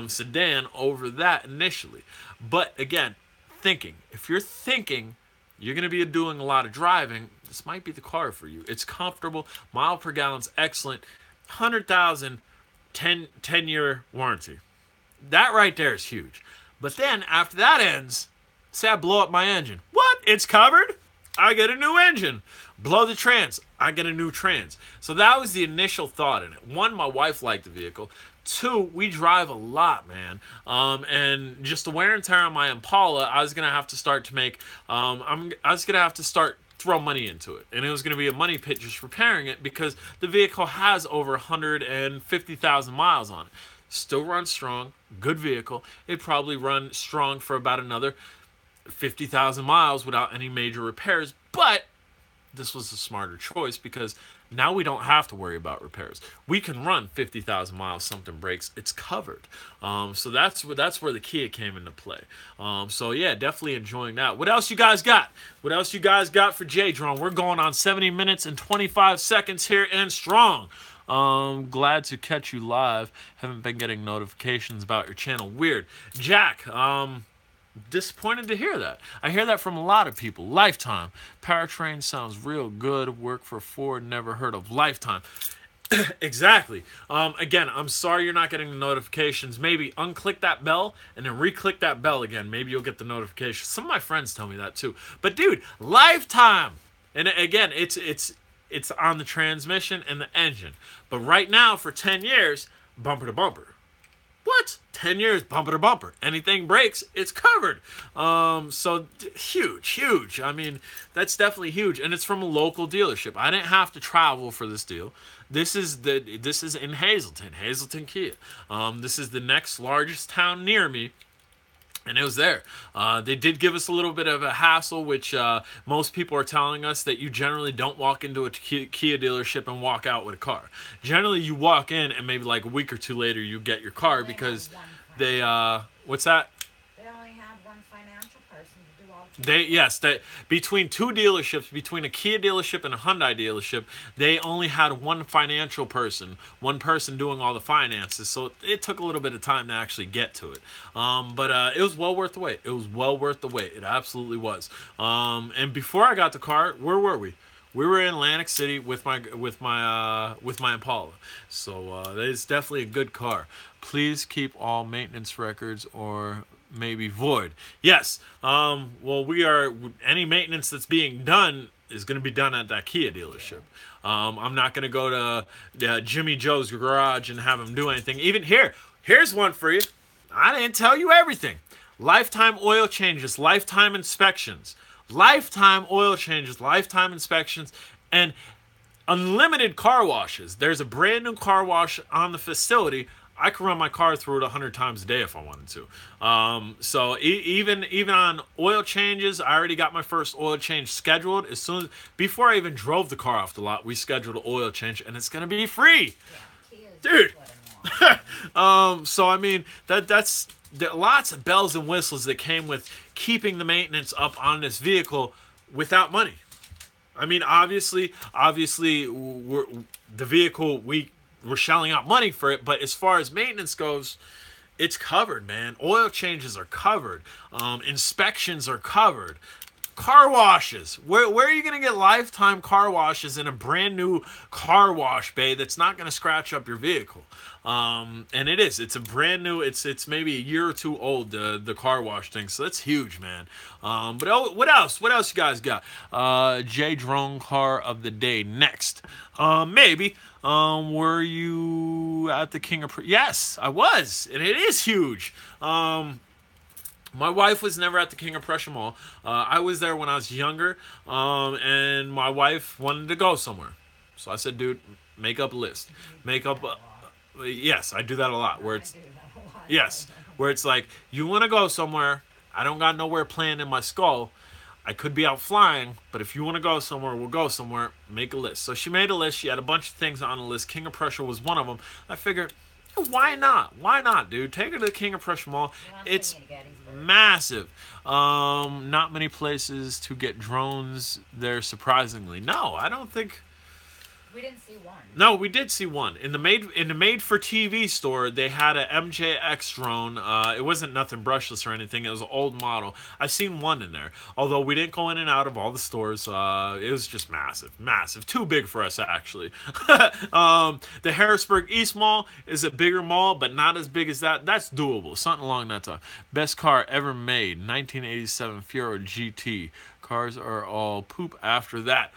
sedan over that initially. But again, if you're thinking you're going to be doing a lot of driving, this might be the car for you. It's comfortable, mile per gallon's excellent, 100,000, 10-year warranty. That right there is huge. But then after that ends, say I blow up my engine. What? It's covered? I get a new engine. Blow the trans. I get a new trans. So that was the initial thought in it. One, my wife liked the vehicle. Two, we drive a lot, man. And just the wear and tear on my Impala, I was gonna have to start to make. I was gonna have to start throw money into it, and it was gonna be a money pit just repairing it because the vehicle has over 150,000 miles on it. Still runs strong, good vehicle. It'd probably run strong for about another 50,000 miles without any major repairs, but this was a smarter choice because now we don't have to worry about repairs. We can run 50,000 miles, something breaks, it's covered. So that's where the Kia came into play. So yeah, definitely enjoying that. What else you guys got? What else you guys got for J-Drone? We're going on 70 minutes and 25 seconds here and strong. Glad to catch you live. Haven't been getting notifications about your channel. Weird. Jack, disappointed to hear that. I hear that from a lot of people. Lifetime. Powertrain sounds real good. Work for Ford. Never heard of Lifetime. Exactly. Again, I'm sorry you're not getting the notifications. Maybe unclick that bell and then re-click that bell again. Maybe you'll get the notification. Some of my friends tell me that too. But dude, Lifetime. And again, it's on the transmission and the engine. But right now, for 10 years, bumper to bumper. What? 10 years, bumper to bumper. Anything breaks, it's covered. So huge. I mean, that's definitely huge, and it's from a local dealership. I didn't have to travel for this deal. This is in Hazleton, Kia. This is the next largest town near me. And it was there. They did give us a little bit of a hassle, which most people are telling us that you generally don't walk into a Kia dealership and walk out with a car. Generally, you walk in and maybe like a week or two later you get your car because they, what's that? They only had one financial person to do all That between two dealerships, between a Kia dealership and a Hyundai dealership, they only had one financial person, one person doing all the finances. So it took a little bit of time to actually get to it. But it was well worth the wait. It was well worth the wait. It absolutely was. And before I got the car, where were we? We were in Atlantic City with my Impala. So that is definitely a good car. Please keep all maintenance records or maybe void. Yes. Well, any maintenance that's being done is going to be done at that Kia dealership. I'm not going to go to Jimmy Joe's garage and have him do anything. Even here's one for you. I didn't tell you everything. Lifetime oil changes, lifetime inspections, lifetime oil changes, lifetime inspections, and unlimited car washes. There's a brand new car wash on the facility. I could run my car through it 100 times a day if I wanted to. So even on oil changes, I already got my first oil change scheduled. Before I even drove the car off the lot, we scheduled an oil change, and it's gonna be free, dude. So I mean that's lots of bells and whistles that came with keeping the maintenance up on this vehicle without money. I mean, obviously, the vehicle we're shelling out money for it, but as far as maintenance goes, it's covered, man. Oil changes are covered. Inspections are covered. Car washes. Where are you going to get lifetime car washes in a brand new car wash bay that's not going to scratch up your vehicle? And it's a brand new, it's maybe a year or two old, the car wash thing. So that's huge, man. But what else? What else you guys got? J Drone car of the day next. Maybe. Were you at the King of Yes, I was, and it is huge. My wife was never at the King of Prussia Mall. I was there when I was younger, and my wife wanted to go somewhere. So I said, dude, make up a list. Yes, I do that a lot. Where it's like, you want to go somewhere. I don't got nowhere planned in my skull. I could be out flying, but if you want to go somewhere, we'll go somewhere. Make a list. So she made a list. She had a bunch of things on the list. King of Prussia was one of them. I figured, why not? Why not, dude? Take her to the King of Prussia Mall. It's massive. Not many places to get drones there, surprisingly. No, I don't think. We didn't see one. No, we did see one in the made for TV store. They had a MJX drone. It wasn't nothing brushless or anything. It was an old model. I seen one in there. Although we didn't go in and out of all the stores. It was just massive, massive, too big for us actually. The Harrisburg East Mall is a bigger mall, but not as big as that. That's doable. Something along that time. Best car ever made, 1987 Fiero GT. Cars are all poop after that.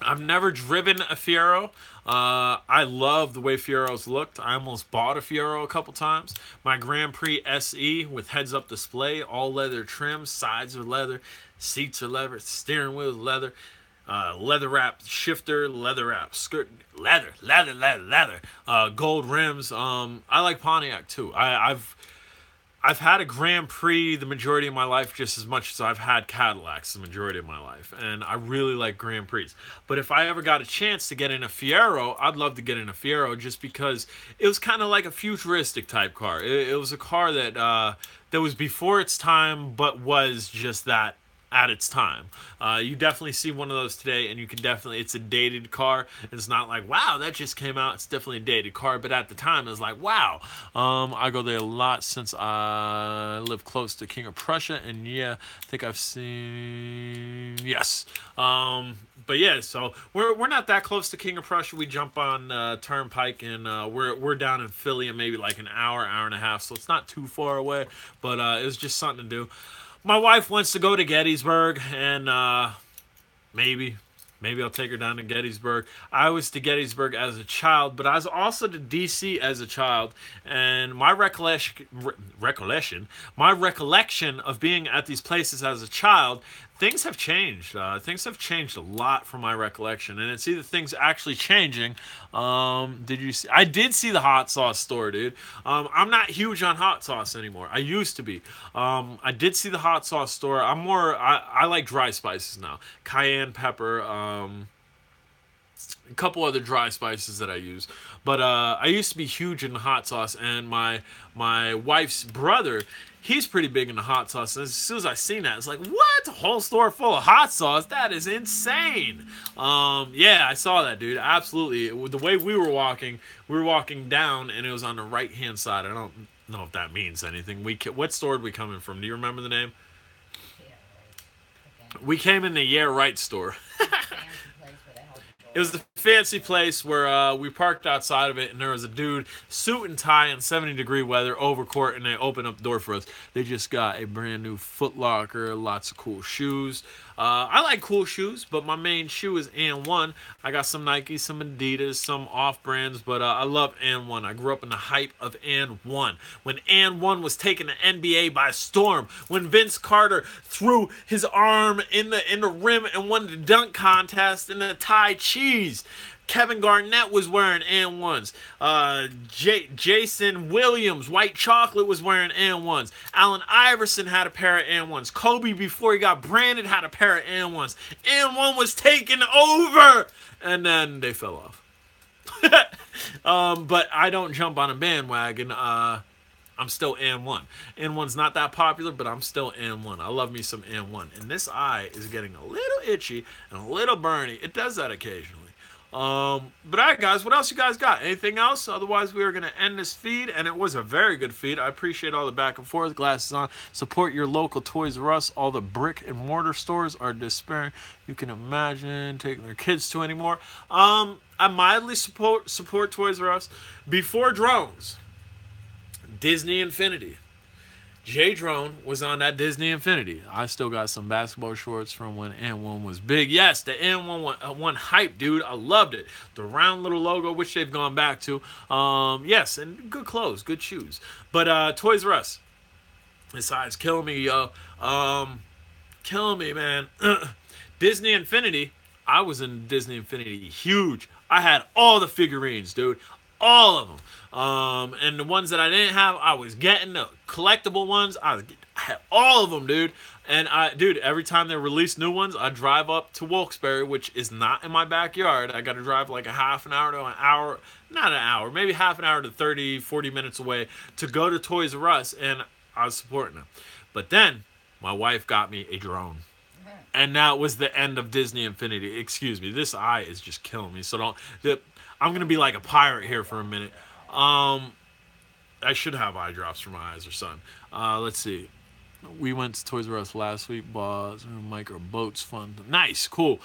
I've never driven a Fiero. I love the way Fieros looked. I almost bought a Fiero a couple times. My Grand Prix SE with heads-up display, all leather trim, sides are leather, seats are leather, steering wheel is leather, leather wrap shifter, leather wrap skirt, leather, gold rims. I like Pontiac too. I've had a Grand Prix the majority of my life just as much as I've had Cadillacs the majority of my life. And I really like Grand Prix. But if I ever got a chance to get in a Fiero, I'd love to get in a Fiero just because it was kind of like a futuristic type car. It was a car that was before its time but was just that at its time. You definitely see one of those today, and you can definitely, it's a dated car. It's not like, wow, that just came out. It's definitely a dated car, but at the time it was like, wow. I go there a lot since I live close to King of Prussia, and yeah, I think I've seen, yes. But yeah, so we're not that close to King of Prussia. We jump on Turnpike, and we're down in Philly in maybe like an hour and a half, so it's not too far away, but it was just something to do. My wife wants to go to Gettysburg, and maybe I'll take her down to Gettysburg. I was to Gettysburg as a child, but I was also to D.C. as a child, and my recollection of being at these places as a child, things have changed. Things have changed a lot from my recollection, and it's either things actually changing. Did you see? I did see the hot sauce store, dude. I'm not huge on hot sauce anymore. I used to be. I did see the hot sauce store. I like dry spices now. Cayenne pepper, a couple other dry spices that I use. But I used to be huge in hot sauce, and my wife's brother, he's pretty big into hot sauce. And as soon as I seen that, it's like, what? A whole store full of hot sauce? That is insane. Yeah, I saw that, dude. Absolutely. The way we were walking down, and it was on the right-hand side. I don't know if that means anything. What store did we come in from? Do you remember the name? We came in the Yeah Right store. It was the fancy place where we parked outside of it, and there was a dude, suit and tie in 70-degree weather, overcourt, and they opened up the door for us. They just got a brand new Foot Locker, lots of cool shoes. I like cool shoes, but my main shoe is AND1. I got some Nike, some Adidas, some off-brands, but I love AND1. I grew up in the hype of AND1. When AND1 was taking the NBA by storm, when Vince Carter threw his arm in the rim and won the dunk contest in the Thai cheese. Kevin Garnett was wearing AND1s. Jason Williams, White Chocolate, was wearing AND1s. Allen Iverson had a pair of AND1s. Kobe, before he got branded, had a pair of AND1s. AND1 was taking over! And then they fell off. But I don't jump on a bandwagon. I'm still AND1. AND1's not that popular, but I'm still AND1. I love me some AND1. And this eye is getting a little itchy and a little burny. It does that occasionally. But all right, guys, what else you guys got? Anything else? Otherwise, we are going to end this feed, and it was a very good feed. I appreciate all the back and forth. Glasses on. Support your local Toys R Us. All the brick and mortar stores are despairing. You can imagine taking their kids to anymore. I mildly support Toys R Us. Before drones, Disney Infinity. J Drone was on that Disney Infinity. I still got some basketball shorts from when AND1 was big. Yes, the AND1 hype, dude. I loved it. The round little logo, which they've gone back to. Yes, and good clothes, good shoes. But Toys R Us. This eye's killing me, yo. Killing me, man. Disney Infinity. I was in Disney Infinity huge. I had all the figurines, dude. All of them. And the ones that I didn't have, I was getting the collectible ones. I All of them, dude. And dude, every time they release new ones, I drive up to Wilkes-Barre, which is not in my backyard. I got to drive like a half an hour to an hour, not an hour, maybe half an hour to 30, 40 minutes away to go to Toys R Us, and I was supporting them. But then my wife got me a drone. And that was the end of Disney Infinity. Excuse me, this eye is just killing me. So I'm going to be like a pirate here for a minute. I should have eye drops for my eyes or something. Let's see. We went to Toys R Us last week. Bought micro boats, fun. Nice, cool.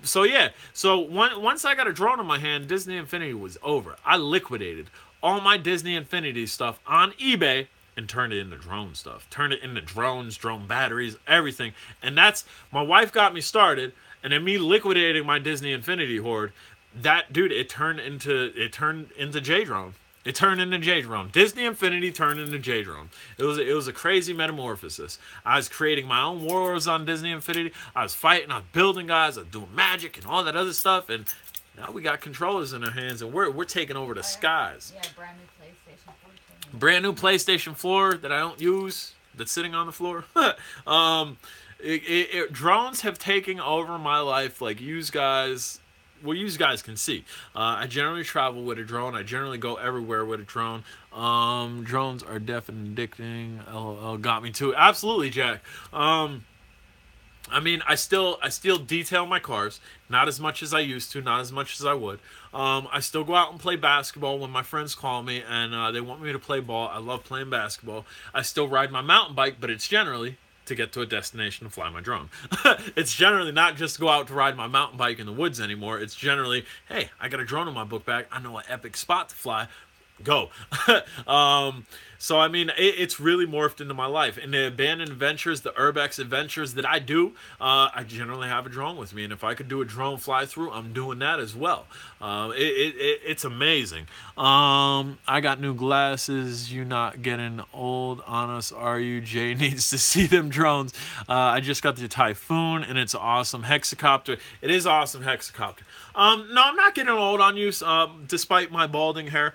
So yeah. So once I got a drone in my hand, Disney Infinity was over. I liquidated all my Disney Infinity stuff on eBay and turned it into drone stuff. Turned it into drones, drone batteries, everything. And that's, my wife got me started, and then me liquidating my Disney Infinity hoard. That dude, it turned into J-Drone. It turned into J-Drone. Disney Infinity turned into J-Drone. It was a crazy metamorphosis. I was creating my own wars on Disney Infinity. I was fighting, I was building guys, I was doing magic and all that other stuff. And now we got controllers in our hands, and we're taking over the skies. Yeah, brand new PlayStation 4. Brand new PlayStation 4 that I don't use, that's sitting on the floor. Drones have taken over my life, like you guys. Well, you guys can see. I generally travel with a drone. I generally go everywhere with a drone. Drones are definitely addicting. LOL got me too. Absolutely, Jack. I mean, I still detail my cars. Not as much as I used to. Not as much as I would. I still go out and play basketball when my friends call me and they want me to play ball. I love playing basketball. I still ride my mountain bike, but it's generally to get to a destination to fly my drone. It's generally not just to go out to ride my mountain bike in the woods anymore. It's generally, hey, I got a drone in my book bag. I know an epic spot to fly. Go. So, I mean, it's really morphed into my life. In the abandoned adventures, the urbex adventures that I do, I generally have a drone with me. And if I could do a drone fly through, I'm doing that as well. It's amazing. I got new glasses. You not getting old on us, are you? Jay needs to see them drones. I just got the Typhoon, and it's awesome. Hexacopter. It is awesome, Hexacopter. No, I'm not getting old on you, despite my balding hair.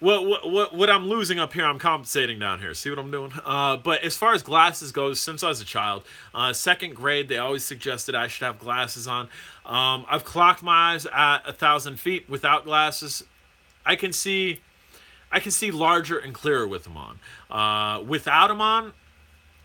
What I'm losing up here, I'm compensating down here. See what I'm doing? But as far as glasses goes, since I was a child, second grade, they always suggested I should have glasses on. I've clocked my eyes at 1,000 feet without glasses. I can see larger and clearer with them on. Without them on,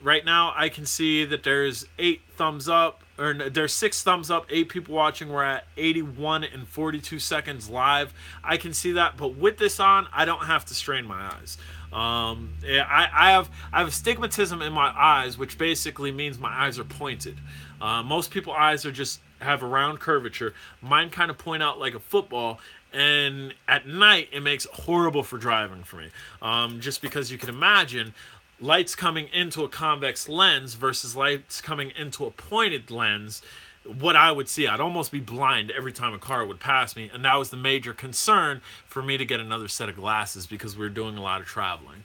right now, I can see that there's 8 thumbs up. Or there's 6 thumbs up, 8 people watching. We're at 81 and 42 seconds live. I can see that, but with this on, I don't have to strain my eyes. Yeah, I have astigmatism in my eyes, which basically means my eyes are pointed. Most people's eyes are just have a round curvature. Mine kind of point out like a football, and at night it makes it horrible for driving for me. Just because you can imagine lights coming into a convex lens versus lights coming into a pointed lens, what I would see, I'd almost be blind every time a car would pass me, and that was the major concern for me to get another set of glasses because we were doing a lot of traveling.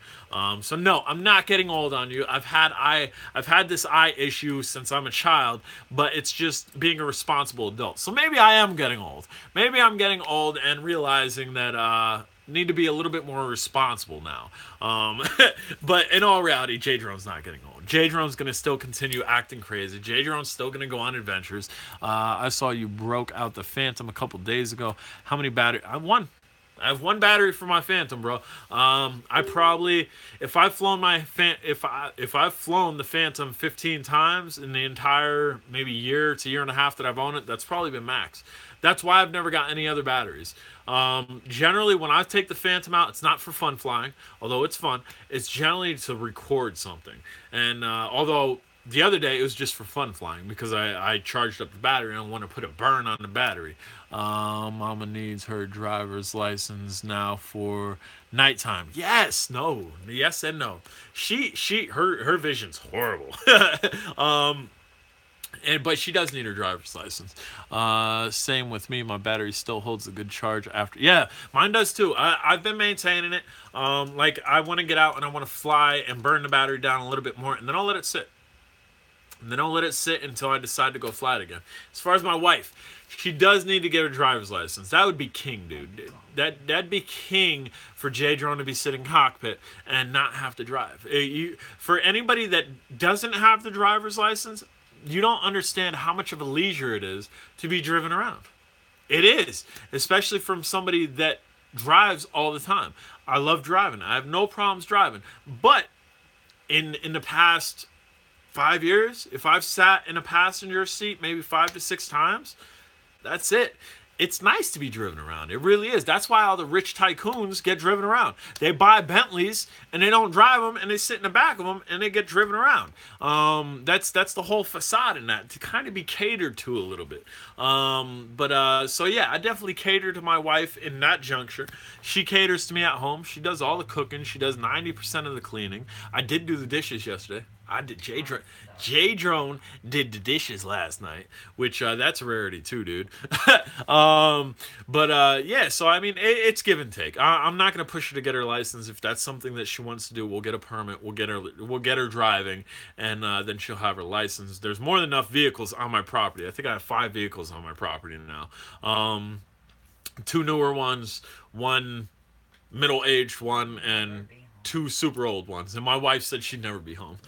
So no, I'm not getting old on you. I've had this eye issue since I'm a child, but it's just being a responsible adult. So maybe I am getting old. Maybe I'm getting old and realizing that need to be a little bit more responsible now. But in all reality, J-Drone's not getting old. J-Drone's going to still continue acting crazy. J-Drone's still going to go on adventures. I saw you broke out the Phantom a couple days ago. How many batteries? I have 1 battery for my Phantom, bro. I probably, if I've flown the Phantom 15 times in the entire maybe year to year and a half that I've owned it, that's probably been max. That's why I've never got any other batteries. Generally, when I take the Phantom out, it's not for fun flying, although it's fun. It's generally to record something. And although the other day it was just for fun flying because I charged up the battery and I want to put a burn on the battery. Mama needs her driver's license now for nighttime. Yes, no, yes and no. Her vision's horrible. But she does need her driver's license. Same with me. My battery still holds a good charge after. Yeah, mine does too. I've been maintaining it. Like I want to get out and I want to fly and burn the battery down a little bit more, and then I'll let it sit. And then I'll let it sit until I decide to go fly it again. As far as my wife, she does need to get a driver's license. That would be king, dude. That'd be king for J Drone to be sitting cockpit and not have to drive. For anybody that doesn't have the driver's license, you don't understand how much of a leisure it is to be driven around. It is, especially from somebody that drives all the time. I love driving. I have no problems driving. But in the past 5 years, if I've sat in a passenger seat maybe 5 to 6 times, that's it. It's nice to be driven around. It really is. That's why all the rich tycoons get driven around. They buy Bentleys and they don't drive them, and they sit in the back of them and they get driven around. That's the whole facade in that, to kind of be catered to a little bit. So yeah, I definitely cater to my wife in that juncture. She caters to me at home. She does all the cooking. She does 90% of the cleaning. I did do the dishes yesterday. I did. J Drone did the dishes last night, which that's a rarity too, dude. Yeah. So I mean, it's give and take. I'm not gonna push her to get her license. If that's something that she wants to do, we'll get a permit. We'll get her driving, and then she'll have her license. There's more than enough vehicles on my property. I think I have 5 vehicles on my property now. 2 newer ones, 1 middle-aged one, and 2 super old ones, and my wife said she'd never be home.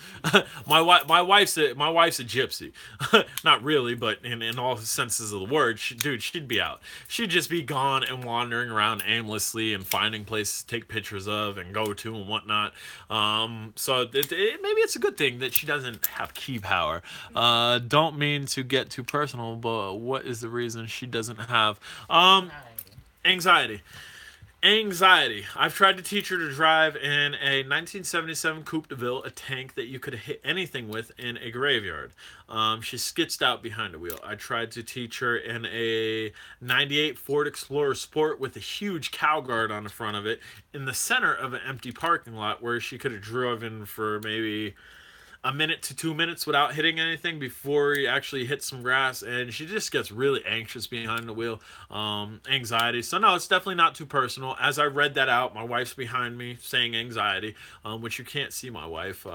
my wife's a gypsy. Not really, but in all senses of the word, she'd be out. She'd just be gone and wandering around aimlessly and finding places to take pictures of and go to and whatnot. Maybe it's a good thing that she doesn't have key power. Don't mean to get too personal, but what is the reason she doesn't have anxiety? I've tried to teach her to drive in a 1977 Coupe de Ville, a tank that you could hit anything with in a graveyard. She skitzed out behind the wheel. I tried to teach her in a 98 Ford Explorer Sport with a huge cow guard on the front of it in the center of an empty parking lot where she could have driven for maybe a minute to 2 minutes without hitting anything before he actually hits some grass, and she just gets really anxious behind the wheel. Anxiety. So no, it's definitely not too personal. As I read that out, my wife's behind me saying anxiety, which you can't see my wife.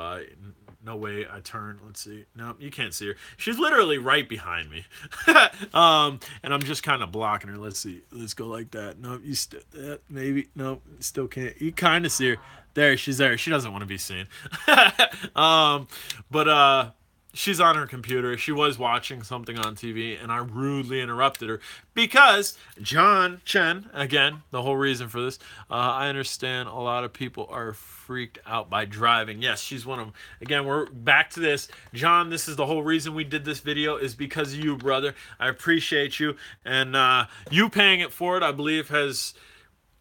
No way I turned. Let's see. No, you can't see her. She's literally right behind me. And I'm just kind of blocking her. Let's see. Let's go like that. No, you still maybe. No, still can't. You kind of see her. There, she's there. She doesn't want to be seen. She's on her computer. She was watching something on TV, and I rudely interrupted her because Chen, again, the whole reason for this, I understand a lot of people are freaked out by driving. Yes, she's one of them. Again, we're back to this. John, this is the whole reason we did this video is because of you, brother. I appreciate you. And you paying it forward, I believe, has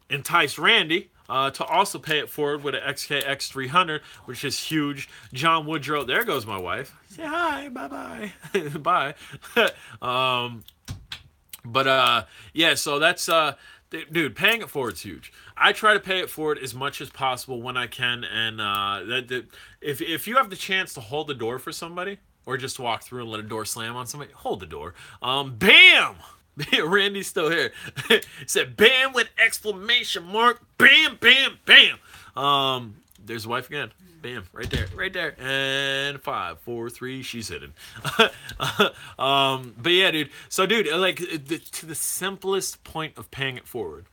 enticed Randy to also pay it forward with an XKX 300, which is huge. John Woodrow, there goes my wife. Say hi, bye-bye. Bye. Yeah, so that's, dude, paying it forward is huge. I try to pay it forward as much as possible when I can, and if you have the chance to hold the door for somebody, or just walk through and let a door slam on somebody, hold the door. Bam! Randy's still here. Said bam with exclamation mark. Bam, bam, bam. There's the wife again. Bam, right there. And 5, 4, 3, she's hidden. But yeah, dude. So, dude, like to the simplest point of paying it forward.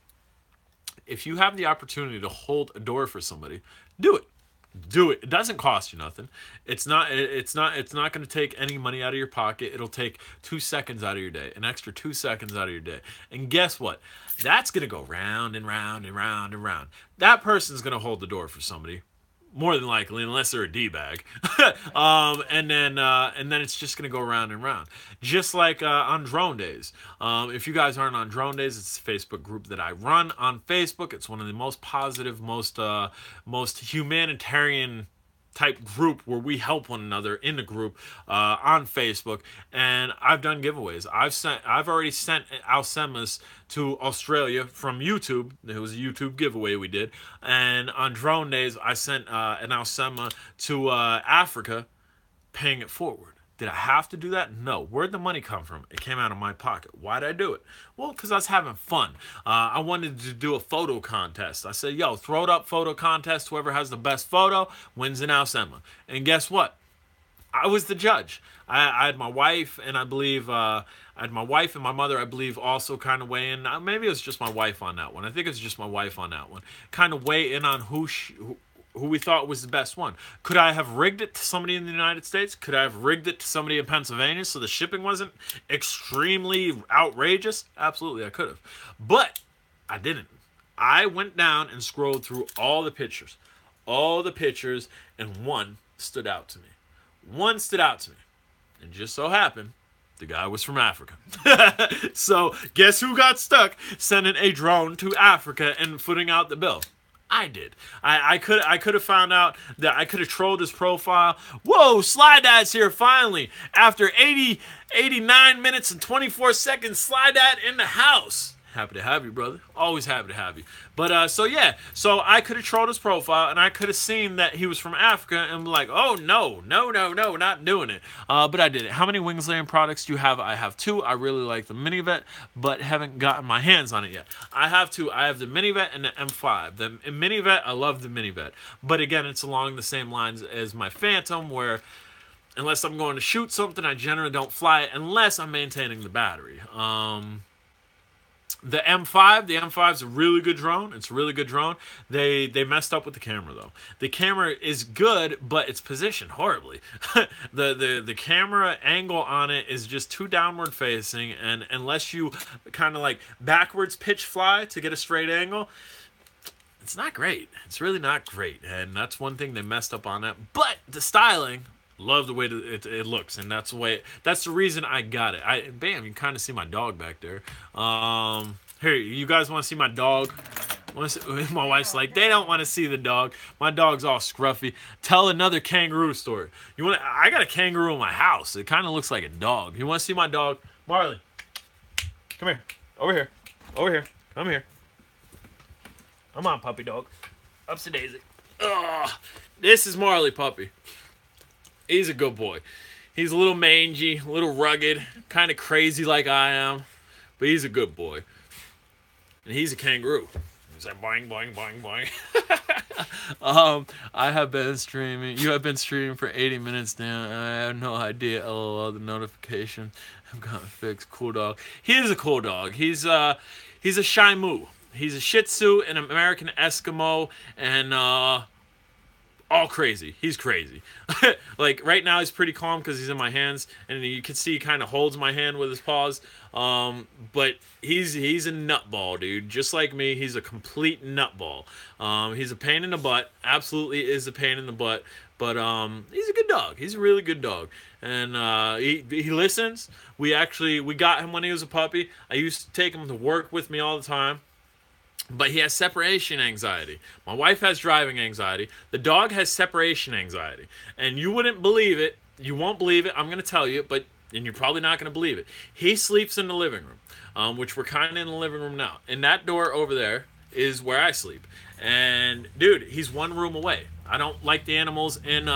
If you have the opportunity to hold a door for somebody, do it. Do it. It doesn't cost you nothing. It's not going to take any money out of your pocket. It'll take 2 seconds out of your day, an extra 2 seconds out of your day. And guess what? That's going to go round and round and round and round. That person's going to hold the door for somebody, more than likely, unless they're a D-bag. And then it's just going to go round and round. Just like on Drone Days. If you guys aren't on Drone Days, it's a Facebook group that I run on Facebook. It's one of the most positive, most humanitarian type group where we help one another in the group on Facebook. And I've done giveaways. I've already sent Alcemas to Australia from YouTube. It was a YouTube giveaway we did. And on Drone Days, I sent an Alcema to Africa, paying it forward. Did I have to do that? No. Where'd the money come from? It came out of my pocket. Why'd I do it? Well, because I was having fun. I wanted to do a photo contest. I said, yo, throw it up photo contest. Whoever has the best photo wins an Alcema. And guess what? I was the judge. I had my wife, and I believe I had my wife and my mother, I believe, also kind of weigh in. Maybe it was just my wife on that one. I think it was just my wife on that one. Kind of weigh in on who we thought was the best one. Could I have rigged it to somebody in the United States? Could I have rigged it to somebody in Pennsylvania so the shipping wasn't extremely outrageous? Absolutely, I could have. But I didn't. I went down and scrolled through all the pictures, and one stood out to me. One stood out to me. And just so happened, the guy was from Africa. So guess who got stuck sending a drone to Africa and footing out the bill? I did. I could have found out that I could have trolled his profile. Whoa, Sly Dad's here finally. After 89 minutes and 24 seconds, Sly Dad in the house. Happy to have you, brother. Always happy to have you. But, so I could have trolled his profile, and I could have seen that he was from Africa and be like, oh, no, not doing it. But I did it. How many Wingsland products do you have? I have 2. I really like the Minivet, but haven't gotten my hands on it yet. I have 2. I have the Minivet and the M5. The Minivet, I love the Minivet. But, again, it's along the same lines as my Phantom, where unless I'm going to shoot something, I generally don't fly it unless I'm maintaining the battery. The M5 is a really good drone. It's a really good drone. They messed up with the camera though. The camera is good, but it's positioned horribly. the camera angle on it is just too downward facing, and unless you kind of like backwards pitch fly to get a straight angle, it's not great. It's really not great, and that's one thing they messed up on that. But the styling, love the way it looks, and that's the reason I got it. Bam, you can kind of see my dog back there. Here, you guys want to see my dog? My wife's like, they don't want to see the dog. My dog's all scruffy. Tell another kangaroo story. I got a kangaroo in my house. It kind of looks like a dog. You want to see my dog? Marley, come here. Over here. Come here. Come on, puppy dog. Ups to Daisy. Ugh. This is Marley, puppy. He's a good boy. He's a little mangy, a little rugged, kind of crazy like I am, but he's a good boy. And he's a kangaroo. He's like boing, boing, boing, boing. I have been streaming. You have been streaming for 80 minutes now. I have no idea. LOL, the notification. I've gotten fixed. Cool dog. He is a cool dog. He's a Shih Tzu. He's a Shih Tzu, an American Eskimo, and all crazy. He's crazy. Like right now he's pretty calm because he's in my hands, and you can see he kind of holds my hand with his paws. But he's a nutball, dude. Just like me, he's a complete nutball. He's a pain in the butt. Absolutely is a pain in the butt. But he's a good dog. He's a really good dog, and he listens. We got him when he was a puppy. I used to take him to work with me all the time. But he has separation anxiety. My wife has driving anxiety. The dog has separation anxiety. And you wouldn't believe it. You won't believe it. I'm going to tell you, and you're probably not going to believe it. He sleeps in the living room, which we're kind of in the living room now. And that door over there is where I sleep. And dude, he's one room away. I don't like the animals in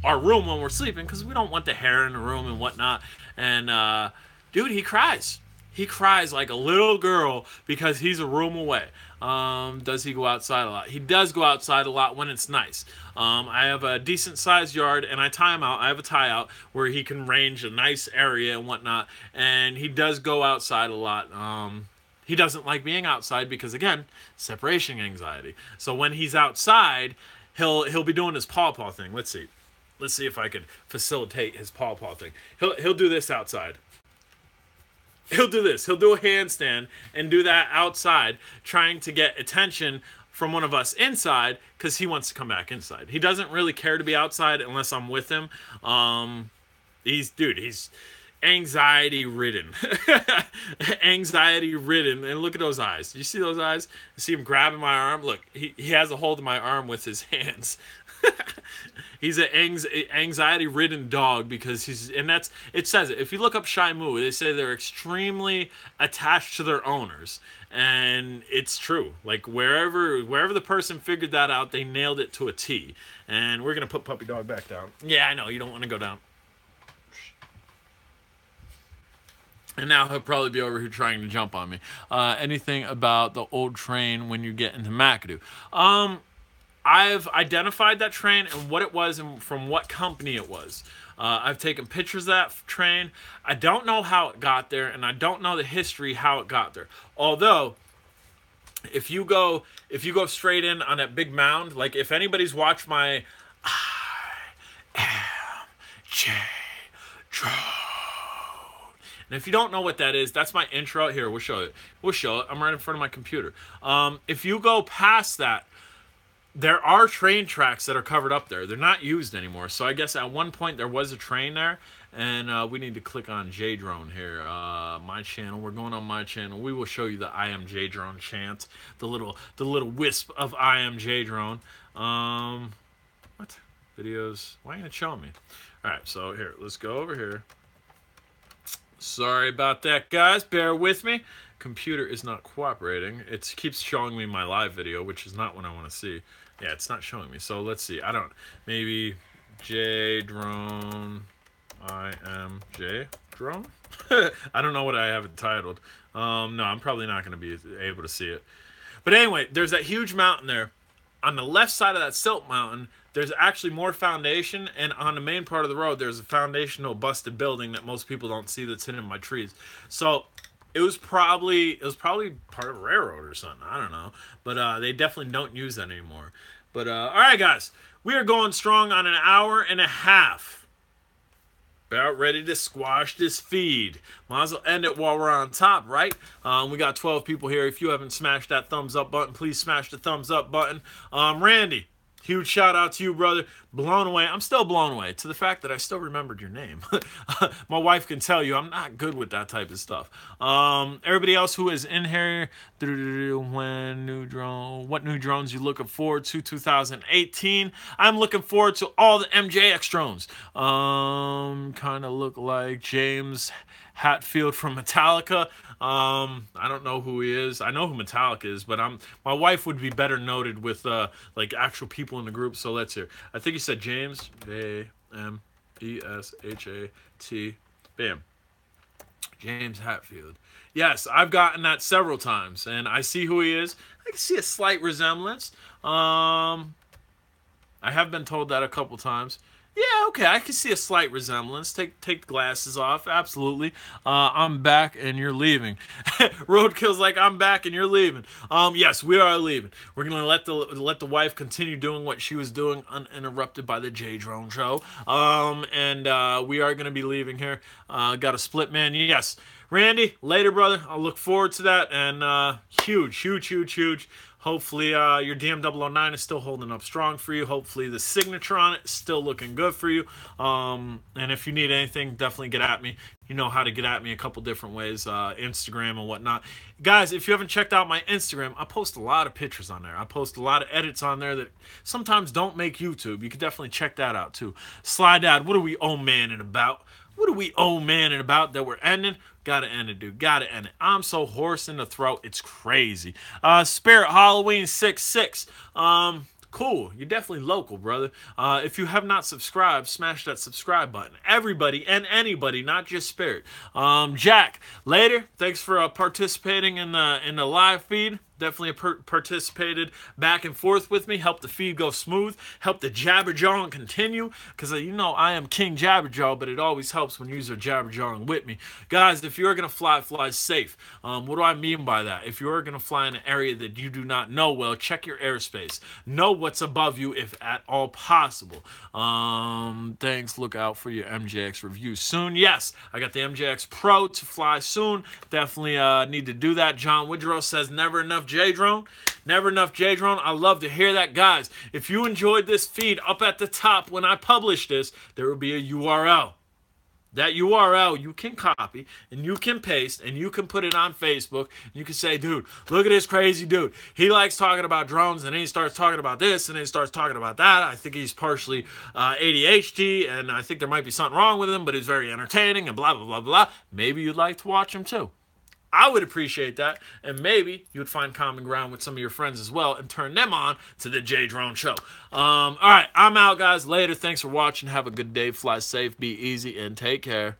our room when we're sleeping because we don't want the hair in the room and whatnot. And dude, he cries. He cries like a little girl because he's a room away. Does he go outside a lot? He does go outside a lot when it's nice. I have a decent sized yard, and I tie him out. I have a tie out where he can range a nice area and whatnot. And he does go outside a lot. He doesn't like being outside because, again, separation anxiety. So when he's outside, he'll be doing his paw thing. Let's see if I can facilitate his paw thing. He'll do this outside. He'll do this. He'll do a handstand and do that outside, trying to get attention from one of us inside because he wants to come back inside. He doesn't really care to be outside unless I'm with him. He's anxiety ridden. Anxiety ridden. And look at those eyes. Do you see those eyes? You see him grabbing my arm? Look, he has a hold of my arm with his hands. He's an anxiety-ridden dog because it says it. If you look up Shih Tzu, they say they're extremely attached to their owners, and it's true. Like wherever the person figured that out, they nailed it to a T. And we're gonna put Puppy Dog back down. Yeah, I know you don't want to go down. And now he'll probably be over here trying to jump on me. Anything about the old train when you get into McAdoo? I've identified that train and what it was and from what company it was. I've taken pictures of that train. I don't know how it got there, and I don't know the history how it got there. Although, if you go straight in on that big mound, like if anybody's watched my I am J Drone, and if you don't know what that is, that's my intro. Here, we'll show it. I'm right in front of my computer. If you go past that, there are train tracks that are covered up there. They're not used anymore. So I guess at one point there was a train there. And we need to click on J Drone here. My channel. We're going on my channel. We will show you the I am J Drone chant. The little wisp of I am J Drone. What? Videos. Why ain't it showing me? Alright, so here, let's go over here. Sorry about that, guys. Bear with me. Computer is not cooperating. It keeps showing me my live video, which is not what I want to see. Yeah, it's not showing me. So let's see. Maybe J Drone. I am J Drone. I don't know what I have it titled. No, I'm probably not going to be able to see it. But anyway, there's that huge mountain there. On the left side of that silt mountain, there's actually more foundation, and on the main part of the road, there's a foundational busted building that most people don't see that's hidden by trees. So it was probably part of a railroad or something. I don't know, but they definitely don't use that anymore. But all right, guys, we are going strong on an hour and a half. About ready to squash this feed. Might as well end it while we're on top, right? We got 12 people here. If you haven't smashed that thumbs up button, please smash the thumbs up button. Randy, huge shout out to you, brother. Blown away. I'm still blown away to the fact that I still remembered your name. My wife can tell you I'm not good with that type of stuff. Everybody else who is in here, what new drones you looking forward to 2018? I'm looking forward to all the MJX drones. Kind of look like James Hetfield from Metallica. I don't know who he is. I know who Metallica is, but my wife would be better noted with like actual people in the group. So let's hear. I think he said James Jameshat. Bam. James Hetfield. Yes, I've gotten that several times, and I see who he is. I can see a slight resemblance. I have been told that a couple times. Yeah, okay, I can see a slight resemblance. Take the glasses off, absolutely. I'm back and you're leaving. Roadkill's like, I'm back and you're leaving. Yes, we are leaving. We're gonna let the wife continue doing what she was doing uninterrupted by the J Drone Show. And we are gonna be leaving here. Got a split man. Yes, Randy, later, brother. I'll look forward to that. And huge. Hopefully your DM009 is still holding up strong for you. Hopefully the signature on it is still looking good for you. And if you need anything, definitely get at me. You know how to get at me a couple different ways, Instagram and whatnot. Guys, if you haven't checked out my Instagram, I post a lot of pictures on there. I post a lot of edits on there that sometimes don't make YouTube. You can definitely check that out too. Slide Dad, what are we manning about? What are we manning about that we're ending? Gotta end it, dude. Gotta end it. I'm so hoarse in the throat. It's crazy. Spirit Halloween 66. Cool. You're definitely local, brother. If you have not subscribed, smash that subscribe button. Everybody and anybody, not just Spirit. Jack, later. Thanks for participating in the live feed. Definitely participated back and forth with me. Helped the feed go smooth. Helped the jabberjawing continue. Because you know I am King Jabberjaw, but it always helps when you are jabberjawing with me. Guys, if you're going to fly safe. What do I mean by that? If you're going to fly in an area that you do not know well, check your airspace. Know what's above you if at all possible. Thanks. Look out for your MJX review soon. Yes, I got the MJX Pro to fly soon. Definitely need to do that. John Woodrow says never enough J-Drone. Never enough J-Drone. I love to hear that. Guys, if you enjoyed this feed, up at the top when I publish this, there will be a URL. That URL you can copy and you can paste and you can put it on Facebook. You can say, dude, look at this crazy dude. He likes talking about drones and then he starts talking about this and then he starts talking about that. I think he's partially ADHD and I think there might be something wrong with him, but he's very entertaining and blah, blah, blah, blah. Maybe you'd like to watch him too. I would appreciate that, and maybe you would find common ground with some of your friends as well and turn them on to the J Drone Show. All right, I'm out, guys. Later. Thanks for watching. Have a good day. Fly safe, be easy, and take care.